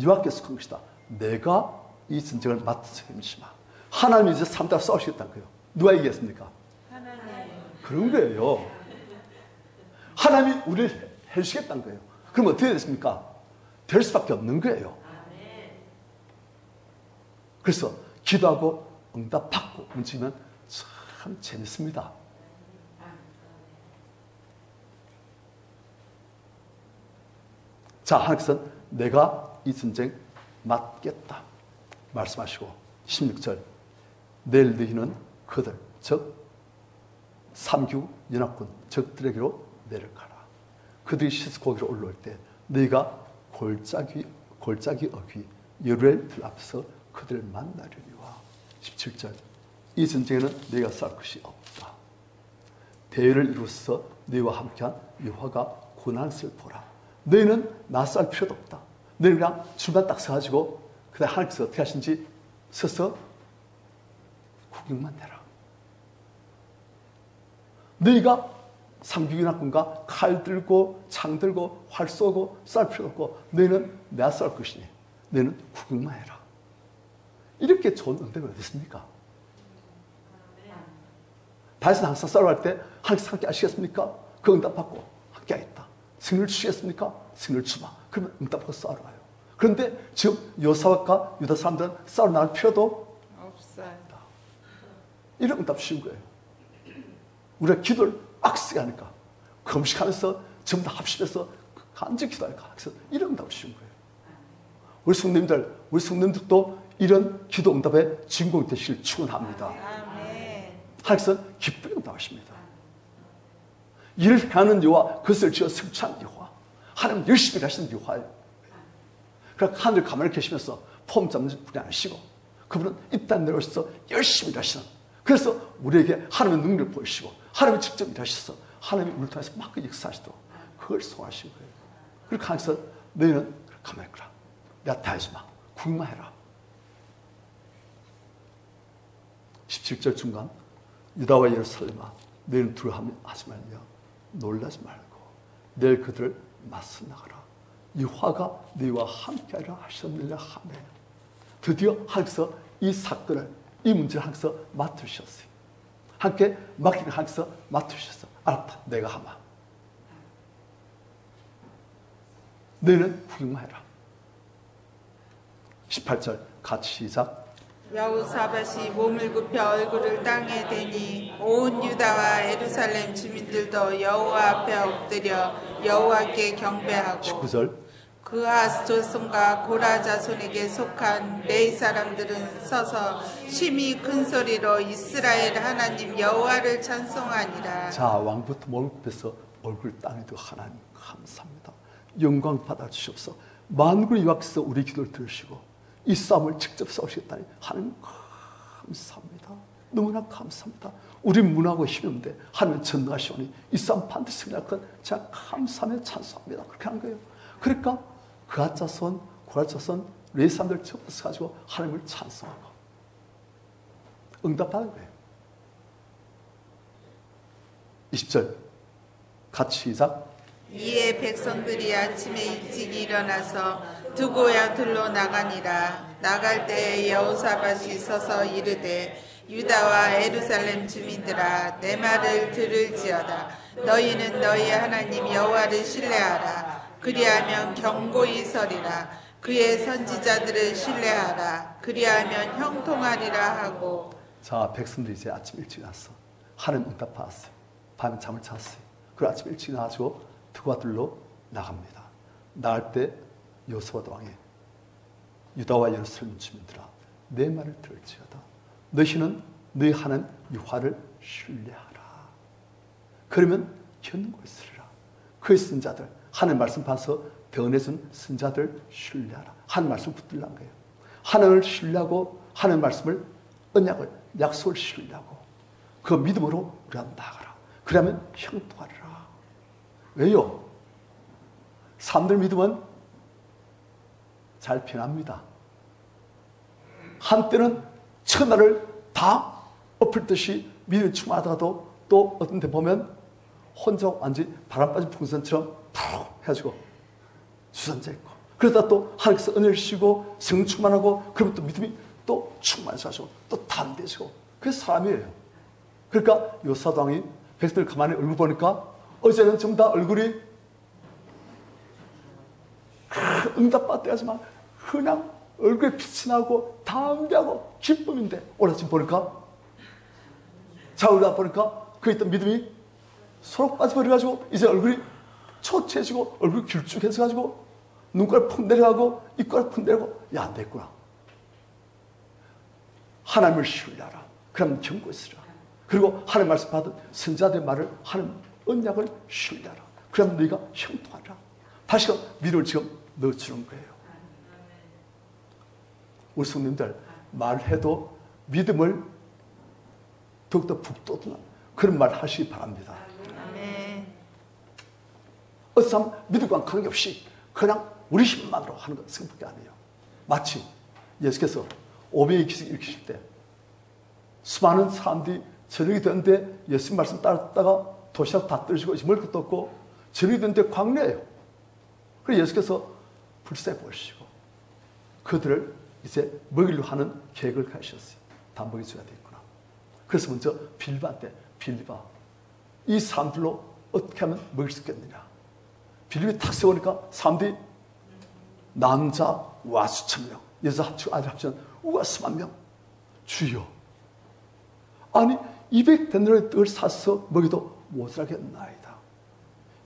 여호와께 속한 것이다. 내가 이 전쟁을 맡아서 힘쓰마. 하나님이 이제 3대 싸우시겠다는 거예요. 누가 이기겠습니까? 하나님. 그런 거예요. 하나님이 우리를 해주시겠다는 거예요. 그럼 어떻게 됐습니까? 될 수밖에 없는 거예요. 그래서 기도하고 응답받고 움직이면 참 재밌습니다. 자, 하나님께서는 내가 이 전쟁 맡겠다 말씀하시고 16절 내일 너희는 그들 즉 삼국 연합군 적들에게로 내려가라. 그들이 시스고기로 올라올 때 너희가 골짜기 어귀 여루엘 들 앞에서 그들을 만나려니와. 17절 이 전쟁에는 너희가 싸울 것이 없다. 대회를 이루어서 너희와 함께한 여호와가 고난을 보라. 너희는 나 싸울 필요도 없다. 너희는 그냥 줄만 딱 서가지고 그다음 하나님께서 어떻게 하신지 서서 구경만 해라. 너희가 삼국연합군과 칼 들고 창 들고 활 쏘고 싸울 필요 없고 너희는 내가 싸울 것이니 너희는 구경만 해라. 이렇게 좋은 응답이 어디 있습니까? 다윗은 항상 싸움할 때 하나님께서 함께 하시겠습니까? 그 응답 받고 함께 하겠다. 승리를 주시겠습니까? 승리를 주마. 그러면 응답 받고 싸우러 가요. 그런데 지금 여호사밧과 유다 사람들은 싸우러 나갈 필요도 없어요. 이런 응답 주신 거예요. 우리가 기도를 빡세게 하니까 금식하면서 전부 다 합심해서 간절히 기도하니까 그래서 이런 응답을 주신 거예요. 우리 성도님들도 이런 기도 응답의 주인공이 되시길 축원합니다. 아멘. 하나님께서 기쁘게 응답하십니다. 일을 행하는 여호와 그것을 지어 성취하는 여호와 하나님 열심히 하시는 여호와예요. 그러니까 하늘 가만히 계시면서 폼 잡는 분이 아니시고 그분은 이 땅 내려오셔서 열심히 일하시는 그래서 우리에게 하나님의 능력을 보이시고 하나님이 직접 일하셔서 하나님이 우리를 통해서 막 역사하시도록 그걸 소화하신 거예요. 그렇게 하면서 너희는 가만히 있거라. 내가 다 해주마. 구경만 해라. 17절 중간 유다와 예루살렘아 너희는 두려워하지 말며 놀라지 말고 내일 그들을 맞서 나가라. 이 화가 너희와 함께하리라 하셨느냐 하네. 드디어 하나님께서 이 사건을 이 문제를 하나님께서 맡으셨어요. 함께 맡기는 하나님께서 맡으셨어. 알았다. 내가 하마. 너희는 구경만 해라. 18절 같이 시작. 여호사밧이 몸을 굽혀 얼굴을 땅에 대니 온 유다와 예루살렘 주민들도 여호와 앞에 엎드려 여호와께 경배하고 19절 그하 조손과 고라 자손에게 속한 레위 사람들은 서서 심히 큰 소리로 이스라엘 하나님 여호와를 찬송하니라. 자, 왕부터 몸을 굽혀서 얼굴 땅에 두고 하나님 감사합니다. 영광 받아 주시옵소서. 만군의 여호와께서 우리 기도를 들으시고 이 싸움을 직접 싸우시겠다니 하나님 감사합니다. 너무나 감사합니다. 우리 문하고 힘이 없는데 하나님 전능하시오니 이 싸움 반드시 승리할 것 제가 감사하며 찬송합니다. 그렇게 한 거예요. 그러니까 그하 자손, 고라 자손, 레위 사람들 전부 가지고 하나님을 찬송하고 응답하는 거예요. 20절 같이 시작. 이에 백성들이 아침에 일찍 일어나서 두 고향들로 나가니라. 나갈 때에 여호사밧이 서서 이르되 유다와 예루살렘 주민들아 내 말을 들을지어다. 너희는 너희 하나님 여호와를 신뢰하라. 그리하면 경고히 서리라. 그의 선지자들을 신뢰하라. 그리하면 형통하리라 하고. 자, 백성들이 이제 아침 일찍 나서 하나님 응답 받았어요. 밤에 잠을 잤어요. 그리고 아침 일찍 나가지고 두과들로 나갑니다. 나갈 때 여호사밧 왕이 유다와 예루살렘 주민들아 내 말을 들을지어다. 너희는 너희 하나님 여호와를 신뢰하라. 그러면 견고히 서리라. 그의 선자들 하나님 말씀 봐서 대언해준 선자들 신뢰하라. 하나님 말씀 붙들란 거예요. 하나님을 신뢰하고 하나님 말씀을 언약을 약속을 신뢰하고 그 믿음으로 우리가 나아가라. 그러면 형통하리라. 왜요? 사람들 믿음은 잘 변합니다. 한때는 천하를 다 엎을 듯이 믿음이 충만하다가도 또 어떤 데 보면 혼자 완전히 바람 빠진 풍선처럼 푹 해가지고 주선자 있고 그러다 또 하나님께서 은혜를 주시고 성령 충만하고 그러면 또 믿음이 또 충만해져가지고 또 담대해지고 그게 사람이에요. 그러니까 요사당이 백성들 가만히 얼굴 보니까 어제는 전부 다 얼굴이 응답받대 하지만 그냥 얼굴에 빛이 나고 담대하고 기쁨인데 오늘 아침 보니까 자우리가 보니까 그 있던 믿음이 소록 빠져버려가지고 이제 얼굴이 초췌해지고 얼굴이 길쭉해져가지고 눈깔 푹 내려가고 입깔 푹 내려가고 야 안 됐구나. 하나님을 신뢰하라. 그러면 경고했으라. 그리고 하나님 말씀 받은 선자들의 말을 하나님 언약을 신뢰하라. 그러면 너희가 형통하라. 다시금 믿음을 지금 넣어주는 거예요. 우리 성님들 말해도 믿음을 더욱더 북돋는 그런 말 하시기 바랍니다. 어떤 사람 믿음과 관계없이 그냥 우리 힘만으로 하는 건 생각이 아니에요. 마치 예수께서 오병이의 기적 일으키실 때 수많은 사람들이 저녁이 되는데 예수님 말씀 따랐다가 도시락 다 떨어지고 먹을 것도 없고 저녁이 되는데 광야예요. 그래서 예수께서 불쌍히 보시고 그들을 이제 먹이려 하는 계획을 가지셨어요. 다 먹여줘야 되겠구나. 그래서 먼저 빌립한테 빌립아 이 사람들로 어떻게 하면 먹일 수 있겠느냐. 빌립이 탁 세우니까 사람들이 남자 와 수천 명 여자 합치고 아들 합치면 우와 수만 명. 주여 아니 200데나리의 떡을 사서 먹여도 모자라겠나이다.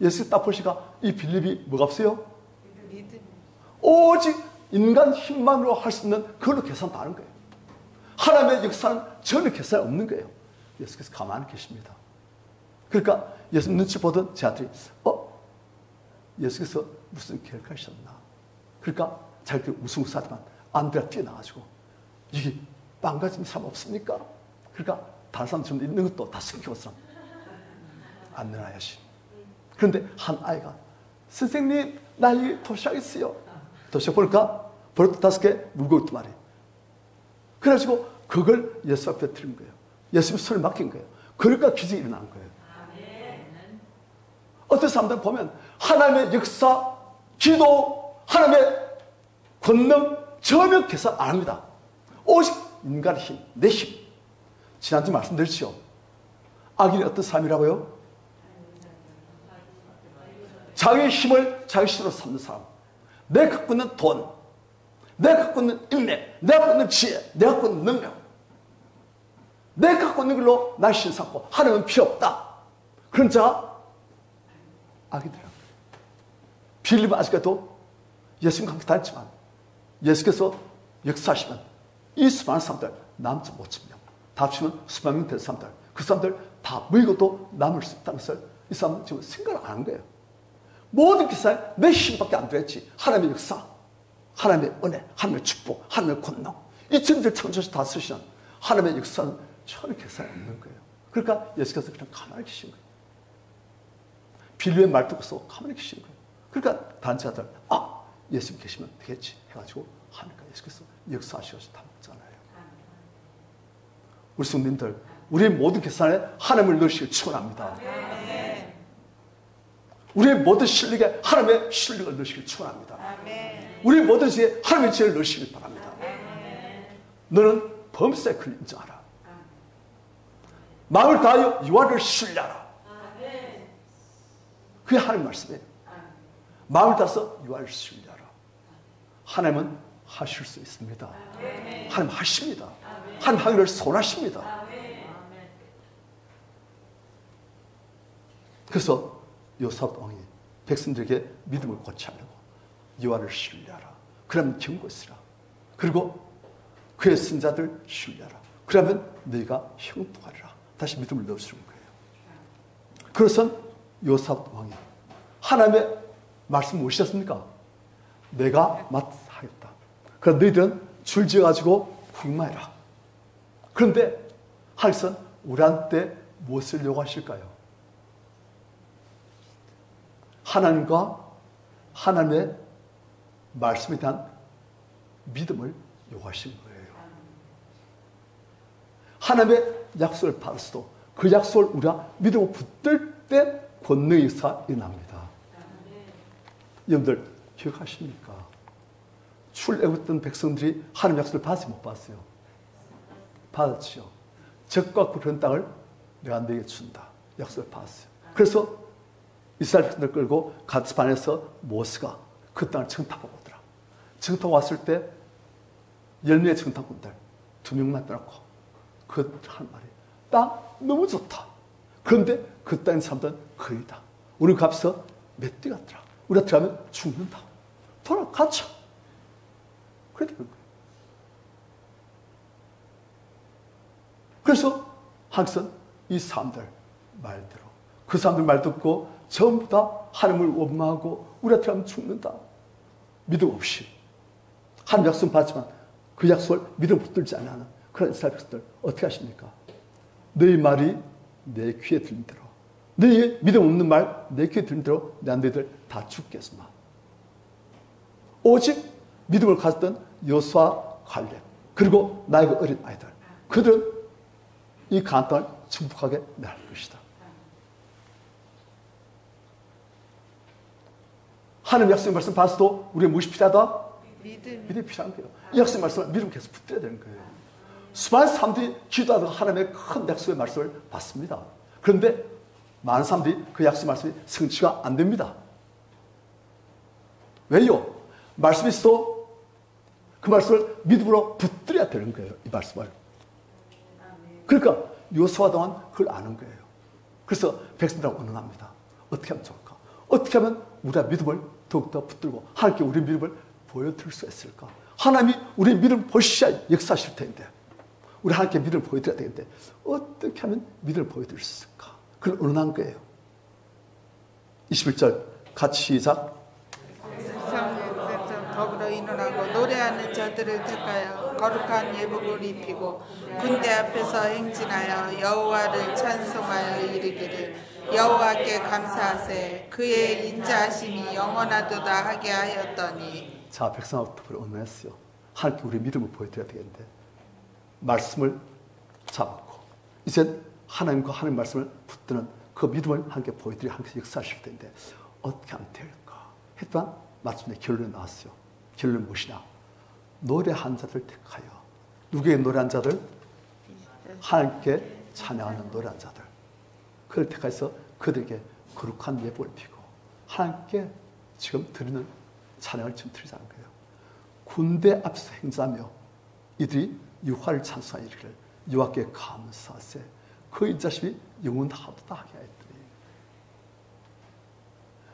예수 딱 보시니까 이 빌립이 뭐가 없어요? 오직 인간 힘만으로 할 수 있는 그걸로 계산 다 하는 거예요. 하나님의 역사는 전혀 계산이 없는 거예요. 예수께서 가만히 계십니다. 그러니까 예수 눈치 보던 제 아들이 예수께서 무슨 계획하셨나. 그러니까 자기들 우승우승하지만 안드레가 뛰어나가지고 이게 망가진 사람 없습니까? 그러니까 다른 사람 좀 있는 것도 다 숨겨왔어. 안 내놔야지. 그런데 한 아이가 선생님 나 이 도시락 있어요. 도시락 보니까 버릇 5개 물고 있단 말이에요. 그래가지고 그걸 예수 앞에 드린 거예요. 예수님 손에 맡긴 거예요. 그러니까 기적이 일어난 거예요. 어떤 사람들 보면 하나님의 역사, 기도, 하나님의 권능 전혀 계산 안 합니다. 오직 인간의 힘, 내 힘. 지난주 말씀드렸죠. 악인이 어떤 삶이라고요? 자기의 힘을 자기 힘으로 삼는 사람. 내가 갖고 있는 돈, 내가 갖고 있는 인맥, 내가 갖고 있는 지혜, 내가 갖고 있는 능력, 내가 갖고 있는 걸로 날 신삼고 하나님은 필요 없다. 그런 자가 악이더라고요. 빌립은 아직까지도 예수님과 함께 다녔지만 예수께서 역사하시면 이 수많은 사람들 남지 못집니다. 다 합치면 수만 명 될 사람들, 그 사람들 다 물고도 남을 수 있다는 것을 이 사람은 지금 생각을 안 한 거예요. 모든 기사에 내 힘밖에 안 들었지. 하나님의 역사, 하나님의 은혜, 하나님의 축복, 하나님의 권능, 이 천지를 창조해서 다 쓰시는 하나님의 역사는 전혀 계산이 없는 거예요. 그러니까 예수께서 그냥 가만히 계신 거예요. 빌립의 말 듣고서 가만히 계신 거예요. 그러니까 다른 자들, 예수님 계시면 되겠지 해가지고 하니까 예수께서 역사하셔서 다 먹잖아요. 우리 성도님들, 우리의 모든 계산에 하나님을 넣으시길 축원합니다. 우리의 모든 실력에 하나님의 실력을 넣으시길 축원합니다. 우리의 모든 지혜에 하나님의 지혜를 넣으시길 바랍니다. 너는 범사의 그를 인정하라. 마음을 다하여 여호와를 신뢰하라. 그게 하나님 말씀이에요. 마음을 다해서 여호와를 신뢰하라. 하나님은 하실 수 있습니다. 하나님 하십니다. 하나님 하기를 소원하십니다. 그래서 요사밧 왕이 백성들에게 믿음을 고치하려고 여호와를 신뢰하라. 그러면 경고하시라. 그리고 그의 선자들 신뢰하라. 그러면 너희가 형통하리라. 다시 믿음을 넣어주는 거예요. 그래서 요사밧 왕이 하나님의 말씀 무엇이었습니까? 내가 맡하겠다. 그럼 너희들은 줄지어가지고 구경만해라. 그런데 하나님은 우리한테 무엇을 요구하실까요? 하나님과 하나님의 말씀에 대한 믿음을 요구하신 거예요. 하나님의 약속을 받았어도 그 약속을 우리가 믿음으로 붙들 때 권능의 역사가 일어납니다. 여러분들 기억하십니까? 출애굽했던 백성들이 하나님 약속을 받았어요? 못 받았어요? 받았죠. 적과 그런 땅을 내가 너에게 준다. 약속을 받았어요. 그래서 이스라엘 백성들 끌고 가데스바네에서 모세가 그 땅을 정탐하고 오더라. 정탐 왔을 때 10명의 정탐꾼들 2명만 떠났고 그 한 말이 땅 너무 좋다. 그런데 그 땅에 사람들은 거의 다 우리 값에서 몇 대 같더라. 우리가 들어가면 죽는다. 돌아가자. 그렇게 된 거예요. 그래서 항상 이 사람들 말대로 그 사람들 말 듣고 전부 다 하나님을 원망하고 우리가 들어가면 죽는다. 믿음 없이 하나님 약속 받지만 그 약속을 믿음 붙들지 않는 그런 이스라엘 백성들 어떻게 하십니까? 너희 말이 내 귀에 들린 대로, 너희 믿음 없는 말 내 귀에 들린 대로 내가 너희들 다 죽겠으마. 오직 믿음을 가졌던 여호수아, 갈렙 그리고 나의 어린 아이들, 그들은 이 가나안 땅을 정복하게 낼 것이다. 하나님 약속의 말씀 받아서도 우리의 무엇이 필요하다? 믿음이 필요한 거예요. 이 약속의 말씀을 믿음 계속 붙들어야 되는 거예요. 수많은 사람들이 기도하다가 하나님의 큰 약속의 말씀을 받습니다. 그런데 많은 사람들이 그 약속의 말씀이 성취가 안 됩니다. 왜요? 말씀이 있어도 그 말씀을 믿음으로 붙들어야 되는 거예요. 이 말씀을. 그러니까 여호수아 동안 그걸 아는 거예요. 그래서 백성들하고 언행합니다. 어떻게 하면 좋을까? 어떻게 하면 우리가 믿음을 더욱더 붙들고 하나님께 우리 믿음을 보여드릴 수 있을까? 하나님이 우리 믿음을 보시셔야 역사하실 텐데 우리 하나님께 믿음을 보여드려야 되는데 어떻게 하면 믿음을 보여드릴 수 있을까? 그걸 언행한 거예요. 21절 같이 시작. 더불어 인원하고 노래하는 자들을 택하여 거룩한 예복을 입히고 군대 앞에서 행진하여 여호와를 찬송하여 이르기를 여호와께 감사하세 그의 인자하심이 영원하도다 하게 하였더니. 자, 백성하고 더불어 언행했어요. 하나님께 우리 믿음을 보여드려야 되겠는데 말씀을 잡고 이제 하나님과 하나님 말씀을 붙드는 그 믿음을 함께 보여드리 함께 역사하실 텐데 어떻게 하면 될까 했더니 마침내 결론이 나왔어요. 결론은 무엇이냐? 노래한 자들 택하여. 누구에게 노래한 자들? 하나님께 찬양하는 노래한 자들. 그를 택하여서 그들에게 거룩한 예복을 피고 하나님께 지금 드리는 찬양을 지금 드리자는 거예요. 군대 앞에서 행사하며 이들이 여호와를 찬송하여 이르기를 여호와께 감사하세 그 인자심이 영원하도다 하게 하였더니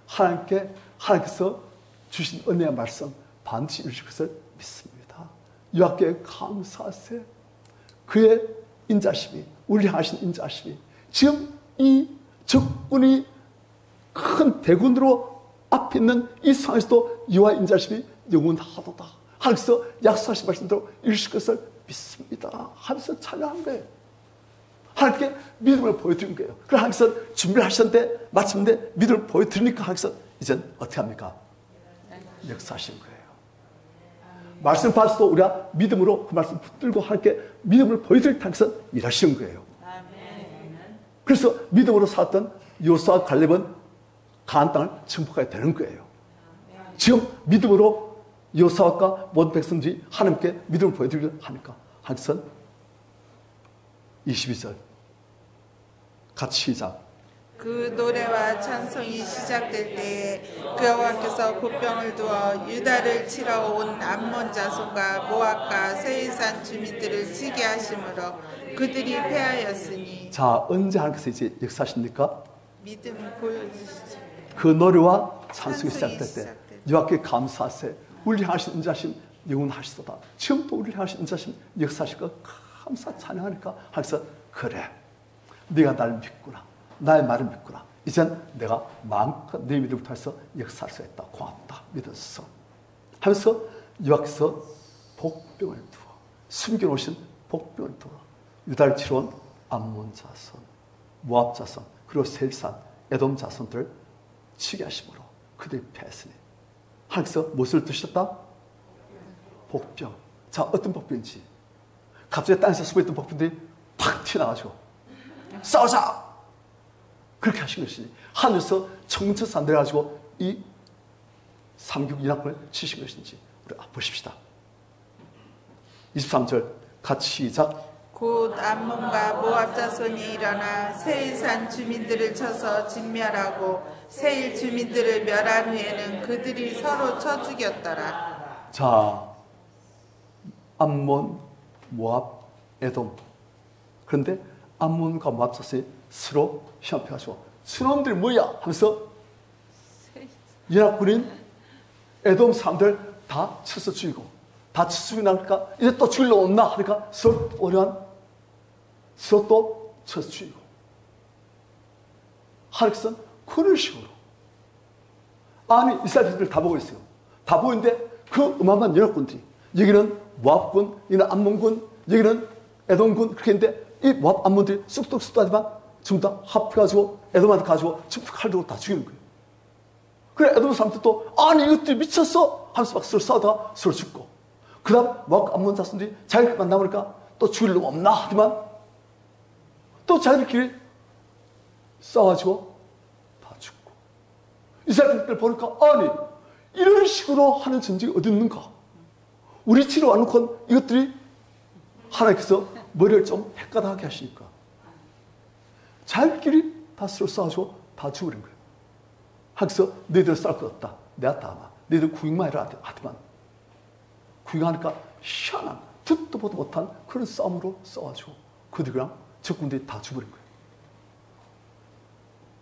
하나님께서 주신 은혜의 말씀 반드시 이루실 것을 믿습니다. 여호와께 감사하세 그의 인자심이 우리 향하신 인자심이 지금 이 적군이 큰 대군으로 앞에 있는 이 상황에서도 여호와의 인자심이 영원하도다 하면서 약속하신 말씀대로 이루실 것을 믿습니다 하면서 찬양한 거예요. 하나님께 믿음을 보여드린 거예요. 그래서 하나님께서 준비를 하셨는데 마침내 믿음을 보여드리니까 하나님께서 이젠 어떻게 합니까? 역사하신 거예요. 말씀 받아서도 우리가 믿음으로 그 말씀 붙들고 하나님께 믿음을 보여드릴 때 하나님께서 일하시는 거예요. 그래서 믿음으로 살았던 여호수아와 갈렙은 가나안 땅을 정복하게 되는 거예요. 지금 믿음으로 여호수아와 모든 백성들이 하나님께 믿음을 보여드리려 하니까 하나님께서 22절 같이 시작. 그 노래와 찬송이 시작될 때에 그 여호와께서 보병을 두어 유다를 치러 온 암몬 자손과 모압과 세일산 주민들을 치게 하심으로 그들이 패하였으니. 자, 언제 하나님께서 이제 역사하십니까? 믿음을 보여주시죠. 그 노래와 찬송이 시작될 때 여호와께 감사하세 우리 향하신 인자심 영원하시도다. 지금도 우리 향하신 인자심 역사하실 것 감사 찬양하니까 하면서 그래 네가 나를 믿구나 나의 말을 믿구나 이젠 내가 마음껏 네 믿음을 통해서 역사할 수 있다 고맙다 믿었어 하면서 여호와께서 복병을 두어 숨겨놓으신 복병을 두어 유다를 치러 온 암몬 자손 모압 자손 그리고 세일산 에돔 자손들을 치게 하심으로 그들이 패했으니 하나님께서 무엇을 두셨다? 복병. 자, 어떤 복병인지 갑자기 땅에서 숨어있던 복병들이 팍 튀어나가지고 싸우자! 그렇게 하신 것이니 하늘에서 청천사 내려가지고 이 삼국 이낙군을 치신 것인지 우리 보십시다. 23절 같이 시작. 곧 암몬과 모압 자손이 일어나 세일산 주민들을 쳐서 진멸하고 세일 주민들을 멸한 후에는 그들이 서로 쳐 죽였더라. 자, 암몬, 모압, 에돔. 그런데 암몬과 모압 자손이 서로 시험해가지고 저놈들이 뭐야? 하면서 연합군인 에돔 사람들 다 쳐서 죽이고 다 쳐서 죽이고 나니까 이제 또 죽이려 온나 하니까 서로 또 쳐서 죽이고 하나님께서는 그런 식으로 아니 이스라엘들 다 보고 있어요. 다 보고 있는데 그 어마어마한 연합군들이 여기는 모압군, 여기는 암몬군, 여기는 에돔군 그렇게 했는데 이 모압 암몬들이 쑥덕쑥덕하지만 전부 다 합해가지고 에돔한테 가지고 전부 칼 들고 다 죽이는 거예요. 그래 에돔 사람들도 아니 이것들이 미쳤어 하면서 막 서로 싸우다가 서로 죽고 그 다음 모압 암몬 자손들이 자기들만 남으니까 또 죽일 놈 없나 하지만 또 자기들끼리 싸워가지고 다 죽고 이스라엘들 보니까 아니 이런 식으로 하는 전쟁이 어디 있는가 우리 치러 와놓고 이것들이 하나님께서 머리를 좀 헷가닥하게 하시니까 자기들끼리 다 서로 싸워가지고 다 죽으는 거예요. 하면서 너희들 싸울 것 없다. 내가 다 아마 너희들 구경만 해라 하더만 구경하니까 희한한 듣도 보도 못한 그런 싸움으로 싸워가지고 그들이랑 적군들이 다 죽어버린 거예요.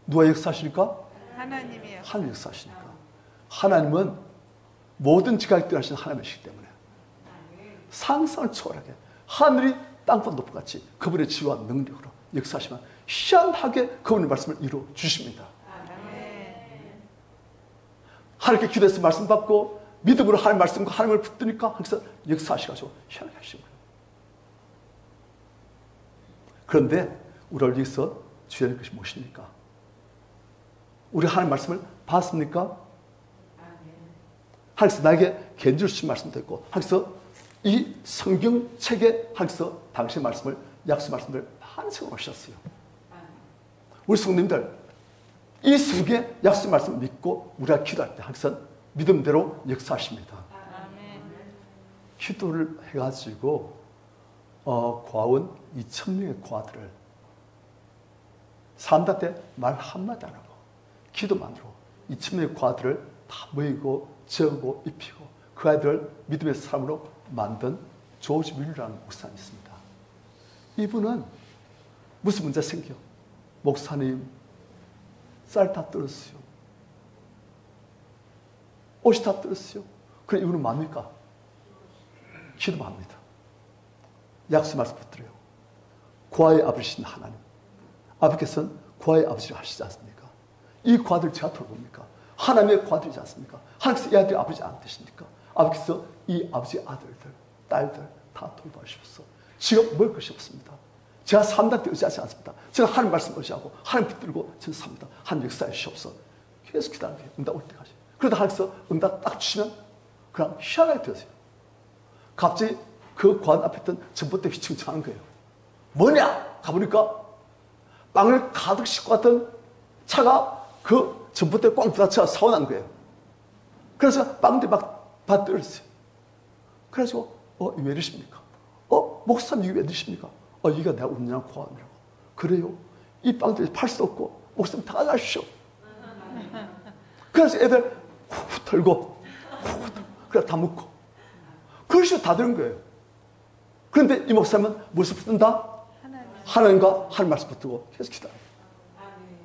누가 역사하시니까? 하나님이요. 하나님 역사하시니까. 하나님은 모든 지각이 뛰어나신 하나님이시기 때문에 상상을 초월하게 하늘이 땅보다 높은 같이 그분의 지혜와 능력으로 역사하시면 희한하게 그분의 말씀을 이루어 주십니다. 하나님께 기도해서 말씀 받고 믿음으로 하나님 말씀과 하나님을 붙드니까 하나님께서 역사하셔가지고 희한하게 하신 거예요. 그런데 우리를 위해서 주의하는 것이 무엇입니까? 우리 하나님 말씀을 받았습니까? 하나님께서 나에게 견줄 주신 말씀도 있고 하나님께서 이 성경책에 하면서 당신의 말씀을, 약속 말씀을 많이 적어놓으셨어요. 우리 성도님들, 이 성경의 약속 말씀을 믿고 우리가 기도할 때 항상 믿음대로 역사하십니다. 기도를 해가지고 고아원 2,000명의 고아들을 사람들한테 말 한마디 안 하고 기도만으로 2,000명의 고아들을 다 모이고 재우고 입히고 그 아이들을 믿음의 사람으로 만든 조지 뮬러라는 목사님이 있습니다. 이분은 무슨 문제 생겨? 목사님, 쌀 다 떨었어요. 옷이 다 떨었어요. 그래, 이분은 뭡니까? 기도합니다. 약속 말씀 붙들어요. 고아의 아버지신 하나님. 아버지께서는 고아의 아버지를 하시지 않습니까? 이 고아들 제가 돌봅니까? 하나님의 고아들이지 않습니까? 하나님께서 이 아들이 아버지 안 되십니까? 아버지께서 이 아버지 아들들, 딸들 다 돌봐주셔서 지금 먹을 것이 없습니다. 제가 삶한테 의지하지 않습니다. 제가 하나님 말씀 의지하고 하나님 붙들고 저는 삽니다. 하나님 역사해 주시옵소서. 계속 기다리는 거예요. 응답 올 때까지. 그러다 하나님께서 응답 딱 주시면 그냥 희한하게 되어서요. 갑자기 그 관 앞에 있던 전봇대 휘청청하는 거예요. 뭐냐? 가보니까 빵을 가득 싣고 갔던 차가 그 전봇대에 꽝 부딪혀 사고난 거예요. 그래서 빵들이 막 받들었어요. 그래가지고 왜 이러십니까? 목사님 이게 왜 이러십니까? 이게 내가 운전한 고아원이라고. 그래요? 이 빵들이 팔 수도 없고 목사님 다 가져가십시오. 그래서 애들 후 털고 그래 다 묶고 그러시고 다 되는 거예요. 그런데 이 목사님은 무엇을 붙든다? 하나님과 하나님 말씀 붙들고 계속 기다려요.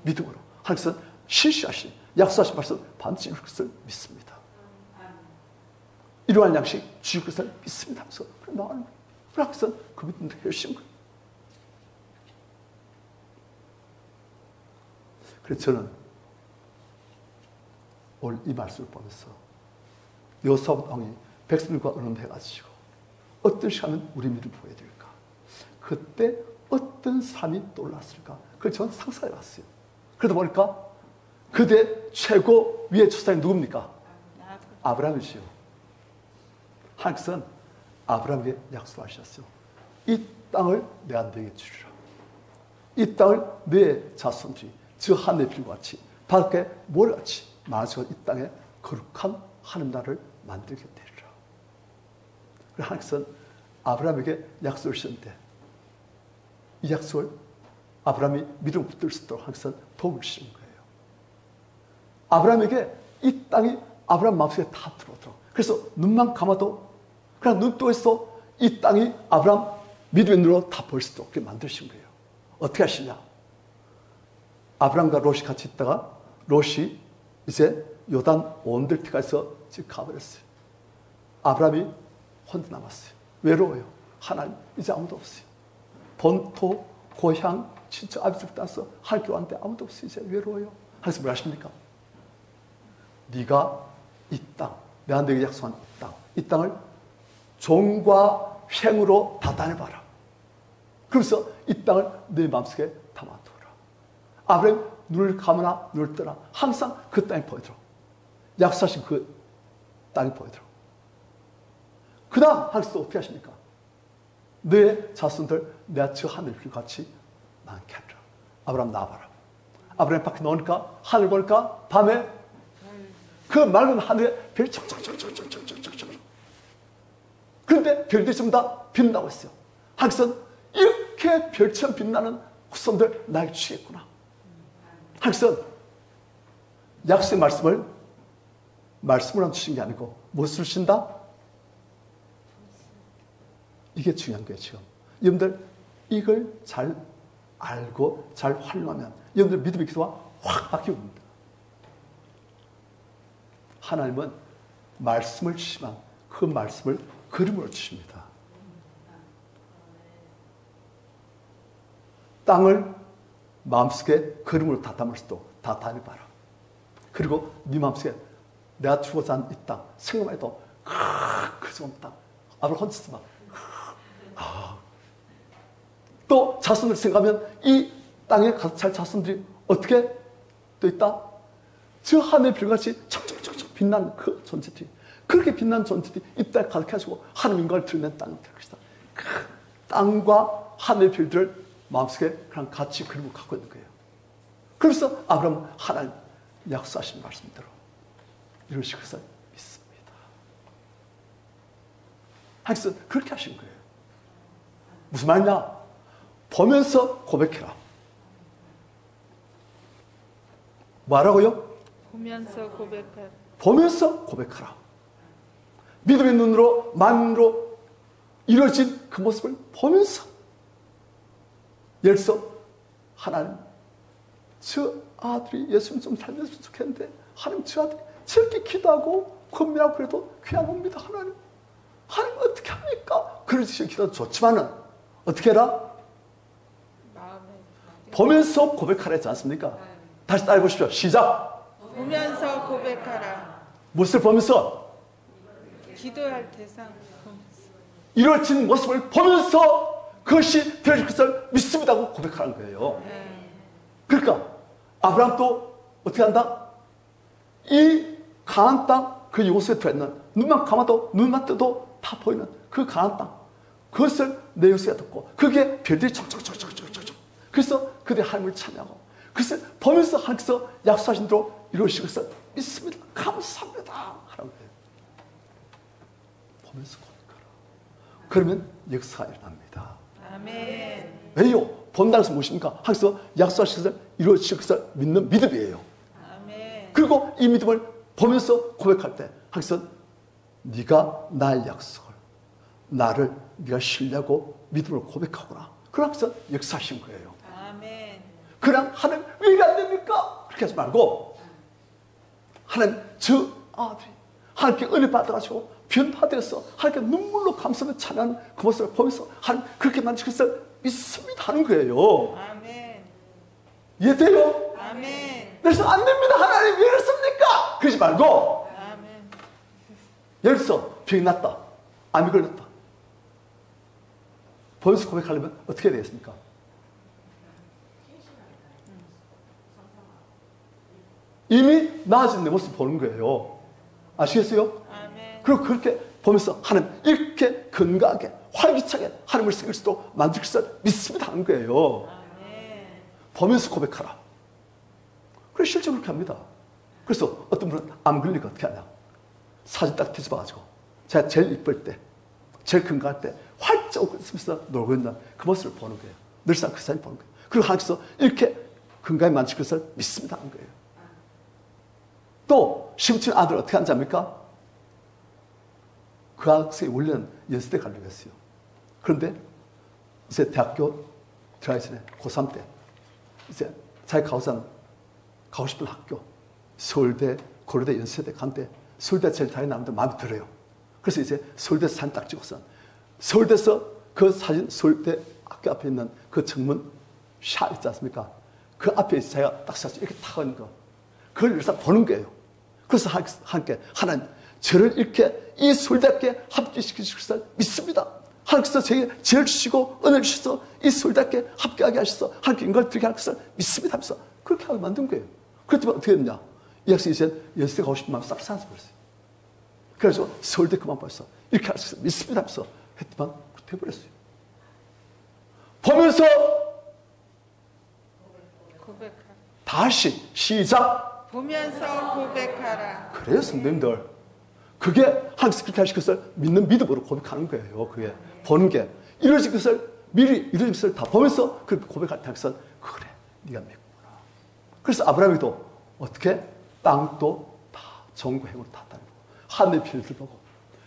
믿음으로. 하나님께서는 실시하신 약속하신 말씀 반드시 이룰 것을 믿습니다. 이러한 양식 주실 것을 믿습니다. 하면서 그래 나가는 거예요. 그래서 그 믿음을 해주신 거예요. 그래서 저는 오늘 이 말씀을 보면서 여호사밧 왕이 백성들과 의논해가지고 어떤 시간은 우리 믿음을 보여드릴까? 그때 어떤 삶이 떠올랐을까? 그걸 저는 상상해봤어요. 그러다 보니까 그대 최고 위의 조상이 누굽니까? 아브라함이시요. 하나님께서는 아브라함에게 약속하셨어요. 이 땅을 내 아들에게 주리라. 이 땅을 내 자손들이 저 하늘의 빛과 같이 바닥에 모래같이 많아지고 이 땅에 거룩한 하늘 나라를 만들게 되리라. 하나님께서는 아브라함에게 약속을 주셨는데 이 약속을 아브라함이 믿음을 붙들 수 있도록 하나님께서는 도움을 주시는 거예요. 아브라함에게 이 땅이 아브라함 마음속에 다 들어오도록. 그래서 눈만 감아도 그냥 눈 떠 있어 이 땅이 아브라함 믿음의 눈으로 다 보일 수 있도록 그렇게 만드신 거예요. 어떻게 하시냐? 아브라함과 롯이 같이 있다가 롯이 이제 요단 온들티가에서 지금 가버렸어요. 아브라함이 혼자 남았어요. 외로워요. 하나님 이제 아무도 없어요. 본토, 고향, 친척, 아비들 따서 하나님께 왔는데 아무도 없어요. 이제 외로워요. 하나님께서 뭘 하십니까? 네가 이 땅, 내가 너에게 약속한 이 땅, 이 땅을 종과 횡으로 다 다녀봐라. 그러면서 이 땅을 내 마음속에 담아두라. 아브라함 눈을 감으나 눈을 뜨나 항상 그 땅이 보이도록. 약속하신 그 땅이 보이도록. 그 다음 하나님께서 어떻게 하십니까? 너의 자손들 내가 저 하늘길 같이 많게 하리라. 아브라함 나와봐라. 아브라함 밖에 나오니까 하늘 보니까 밤에 그 맑은 하늘에 별이 촉촉촉촉촉촉촉촉. 그런데 별들이 전부 다 빛나고 있어요. 하나님께서는 이렇게 별처럼 빛나는 후손들 나에게 주겠구나. 하나님께서는 약속의 말씀을 주신 게 아니고 무엇을 주신다? 이게 중요한 거예요, 지금. 여러분들, 이걸 잘 알고 잘 활용하면 여러분들 믿음의 기도가 확 바뀌어옵니다. 하나님은 말씀을 주시면 그 말씀을 그림으로 주십니다. 땅을 마음속에 그림으로 다 담을 수도 다 다녀봐라. 그리고 네 마음속에 내가 죽어서 한 이 땅 생각만 해도 그 좋은 땅 아브라함 혼자서 막 또 자손을 생각하면 이 땅에 가득 찰 자손들이 어떻게 또 있다? 저 하늘의 별같이 척척척척 빛나는 그 존재들이 그렇게 빛난 존재들이 이 땅에 가득해지고 하나님 인간을 드러낸 땅이 될 것이다. 그 땅과 하늘의 별들을 마음속에 그냥 같이 그림을 갖고 있는 거예요. 그래서 아브라함은 하나님 약속하신 말씀대로 이루실 것을 믿습니다. 하나님께서 그렇게 하신 거예요. 무슨 말이냐? 보면서 고백해라. 뭐라고요? 보면서 고백하라. 보면서 고백하라. 믿음의 눈으로 만으로 이루어진 그 모습을 보면서 예를 들어서 하나님 저 아들이 예수님 좀 살렸으면 좋겠는데 하나님 저 아들이 저렇게 기도하고 권면하고 그래도 귀한 겁니다. 하나님 어떻게 합니까? 그러시 기도도 좋지만은 어떻게 해라? 보면서 고백하라 했지 않습니까? 다시 따라해 보십시오. 시작. 보면서 고백하라. 무엇을 보면서? 기도할 대상 보면서. 이루어진 모습을 보면서 그것이 되어질 것을 믿습니다 하고 고백하는 거예요. 그러니까 아브라함도 어떻게 한다? 이 가나안 땅 그 요새에 들어있는 눈만 감아도 눈만 떠도 다 보이는 그 가나안 땅 그것을 내 요새에 듣고 그게 별들이 촉촉촉촉촉촉촉 그래서 그들이 하나님을 찬양하고 그것을 보면서 하나님께서 약속하신 대로 이루어질 것을 믿습니다. 감사합니다 하라고 해요. 보면서 고백하라. 그러면 역사가 일어납니다. 아멘. 왜요? 본다는 것은 무엇입니까? 하나님께서 약속하신 것을 이루어질 것을 믿는 믿음이에요. 아멘. 그리고 이 믿음을 보면서 고백할 때 하나님께서 네가 나의 약속을 나를 네가 신뢰하고 믿음으로 고백하구나. 그러면서 역사하신 거예요. 아멘. 그냥 하나님 왜 이게 안 됩니까? 그렇게 하지 말고 하나님 저 아들이 하나님께 은혜 받아가지고 변화되어서 하나님께 눈물로 감사하며 찬양하는 그 모습을 보면서 하나님 그렇게 만드실 것을 믿습니다 하는 거예요. 아멘. 이해돼요? 아멘. 그래서 안 됩니다 하나님 왜 이렇습니까? 그러지 말고 아멘. 예를 들어서 병이 났다. 암이 걸렸다. 보면서 고백하려면 어떻게 해야 되겠습니까? 이미 나아진 내 모습 보는 거예요. 아시겠어요? 아멘. 그리고 그렇게 보면서 하나님 이렇게 건강하게 활기차게 하나님을 섬길 수 있도록 만들 것을 믿습니다 하는 거예요. 아멘. 보면서 고백하라. 그래서 실제로 그렇게 합니다. 그래서 어떤 분은 암 걸리니까 어떻게 하냐. 사진 딱 뒤집어가지고 제가 제일 이쁠 때 제일 건강할 때 활짝 웃고 있으면서 놀고 있는 그 모습을 보는 거예요. 늘상 그 사진 보는 거예요. 그리고 하나님께서 이렇게 건강히 만드실 것을 믿습니다 하는 거예요. 또 심친 아들 어떻게 하는지 압니까? 그 학생이 원래는 연세대 가려고 했어요. 그런데 이제 대학교 들어가기 전에 고3 때 이제 자기 가고 싶은 학교 서울대, 고려대, 연세대 간대 서울대 제일 자기 남들 마음에 들어요. 그래서 이제 서울대에서 사진 딱 찍어서 서울대에서 그 사진 서울대 학교 앞에 있는 그 정문 샷 있지 않습니까? 그 앞에 자기가 딱 사진 이렇게 타고 있는 거 그걸 일단 보는 거예요. 그래서 함께 하나님 저를 이렇게 이 서울대학교에 합격시키실 것을 믿습니다. 하나님께서 제게 지혜를 주시고 은혜를 주셔서 이 서울대학교에 합격하게 하셔서 하나님께 영광을 드리게 할 것을 믿습니다 하면서 그렇게 하게 만든 거예요. 그랬더니 어떻게 됐냐? 이 학생이 이제 연세대 가고 싶은 마음이 싹 사라져버렸어요. 그래서 서울대 그만 벌써 이렇게 할 수 있어요. 믿습니다 하면서 했더만 돼버렸어요. 보면서 고백하라. 다시 시작. 보면서 고백하라. 그래요 성도님들. 그게 하나님께서 그렇게 하실 것을 믿는 믿음으로 고백하는 거예요. 그게 보는 게 이루어질 것을 미리 이루어질 것을 다 보면서 그렇게 고백할 때 하나님께서 그래 네가 믿구나. 그래서 아브라함이도 어떻게 땅도 다 정고 행으로 다 따르고 하늘의 별들 보고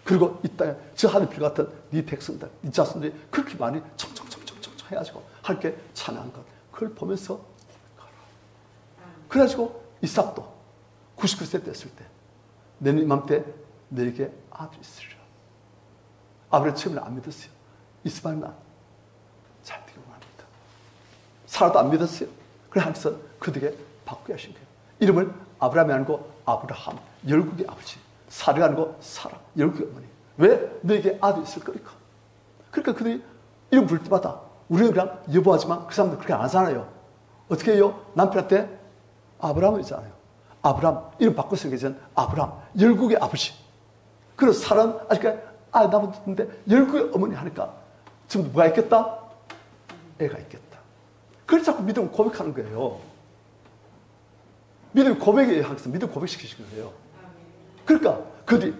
그리고 이 땅에 저 하늘의 별 같은 네 백성들 네 자손들이 그렇게 많이 청청청청청 해가지고 함께 찬양한 것 그걸 보면서 고백하라. 그래가지고 이삭도 99세 됐을 때 내년 이맘때 내게 아들이 있으리라. 아브라함 처음에는 안 믿었어요. 이스마엘은 잘 되기를 원합니다. 사라도 안 믿었어요. 그래서 하나님께서 그들에게 바꾸게 하신 거예요. 이름을 아브라함이 아니고 아브라함, 열국의 아버지. 사라가 아니고 사라, 열국의 어머니. 왜 너에게 아들이 있을 거니까. 그러니까 그들이 이름 부를 때마다 우리는 그냥 여보하지만 그 사람들 그렇게 안 하잖아요. 어떻게 해요? 남편한테 아브라함이잖아요. 아브라함, 이름 바꿔서 얘기하자면 아브라함, 열국의 아버지. 그래서 사람 아직까지 남았는데 열국의 어머니 하니까 지금 누가 있겠다? 애가 있겠다. 그래서 자꾸 믿음을 고백하는 거예요. 믿음이 고백이에요. 항상 믿음 고백시키시는 거예요. 그러니까 그들이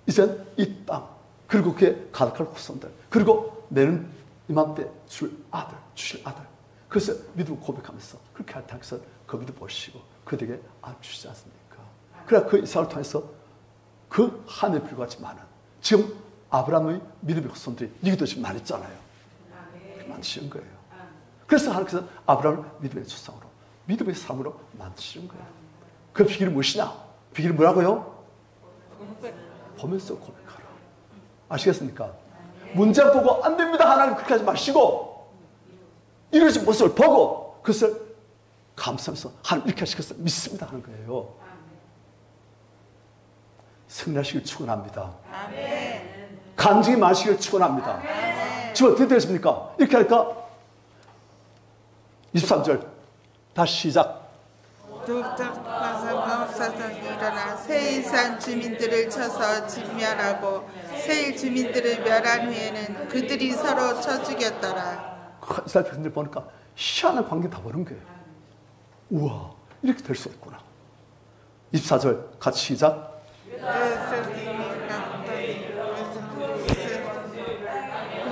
이젠 이 땅 그리고 그의 가득할 후손들 그리고 내는 이맘때 주실 아들 그래서 믿음을 고백하면서 그렇게 할 때 항상 그 믿음 보시고 그들에게 주시지 않습니까? 그래 그 이삭을 통해서 그 하늘에 불과하지 많은 지금 아브라함의 믿음의 후손들이 여기도 지금 많았잖아요. 만드시는 거예요. 그래서 하나님께서 아브라함을 믿음의 조상으로 믿음의 삶으로 만드시는 거예요. 그 비결이 무엇이냐? 비결이 뭐라고요? 보면서 고백하라. 아시겠습니까? 문제 보고 안 됩니다. 하나님 그렇게 하지 마시고 이루어진 모습을 보고 그것을 감사하면서 하나님 이렇게 하시겠어요. 믿습니다 하는 거예요. 승리하시길 축원합니다. 간증이 많으시길 축원합니다. 지금 어떻게 되십니까? 이렇게 하니까 23절 다시 시작. 일어나 세일산 주민들을 쳐서 진멸하고 세일 주민들을 멸한 후에는 그들이 서로 쳐 죽였더라. 이스라엘 백성들 보니까 희한한 관계 다 보는 거예요. 우와 이렇게 될 수 있구나. 24절 같이 시작.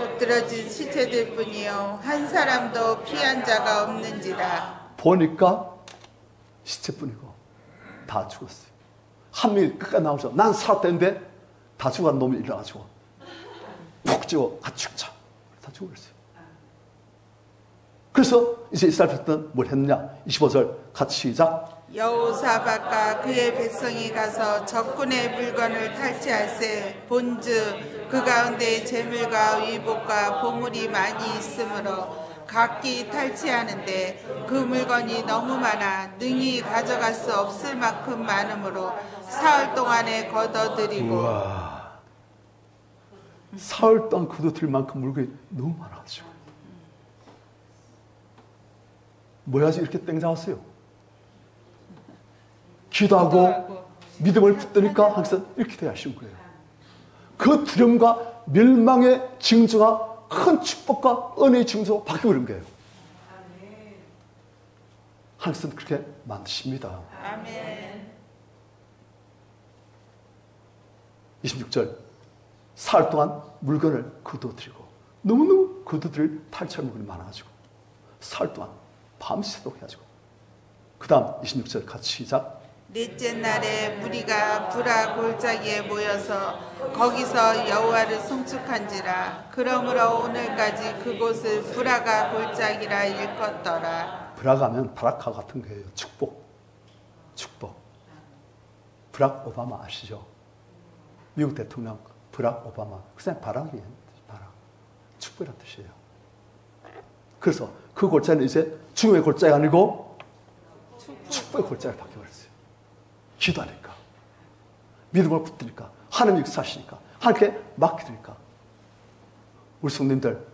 엎드러진 시체들 뿐이요 한 사람도 피한 자가 없는지라. 보니까 시체뿐이고 다 죽었어요. 한 명이 끝까지 나오죠. 난 살았다는데 다 죽어간 놈이 일어나가지고 푹 찍어 같이 죽자. 다 죽어버렸어요. 그래서 이제 이스라엘 백성들은 뭘 했느냐. 25절 같이 시작. 여호사밧과 그의 백성이 가서 적군의 물건을 탈취할세 본즉 그 가운데 재물과 의복과 보물이 많이 있으므로 각기 탈취하는데 그 물건이 너무 많아 능히 가져갈 수 없을 만큼 많으므로 사흘 동안에 걷어들이고. 우와. 사흘 동안 걷어들일 만큼 물건이 너무 많아가지고 뭐야지 이렇게 땡 잡았어요. 기도하고 믿음을 붙드니까 항상 이렇게 돼야 하시는 거예요. 그 두려움과 멸망의 징조가 큰 축복과 은혜의 징조로 바뀌어버린 거예요. 항상 그렇게 만드십니다. 아멘. 26절 사흘 동안 물건을 거둬들이고 너무너무 거둬들일 탈취할 물건이 많아가지고 사흘 동안 밤새도록 해가지고 그 다음 26절 같이 시작. 넷째 날에 무리가 브라 골짜기에 모여서 거기서 여호와를 송축한지라. 그러므로 오늘까지 그곳을 브라가 골짜기라 일컫더라. 브라가면 바라카 같은 거예요. 축복. 브락 오바마 아시죠? 미국 대통령 브락 오바마. 그 사람 바락이에요. 바락. 축복이라는 뜻이에요. 그래서 그 골짜기는 이제 죽음의 골짜기가 아니고 축복의 골짜기로 바뀌어버렸어요. 기도하니까 믿음을 붙드니까 하나님 역사하시니까 하나님께 맡기니까 우리 성도님들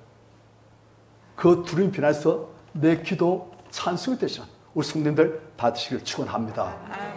그 두려움 비난에서 내 기도 찬송이 되시는 우리 성도님들 다 되시길 축원합니다.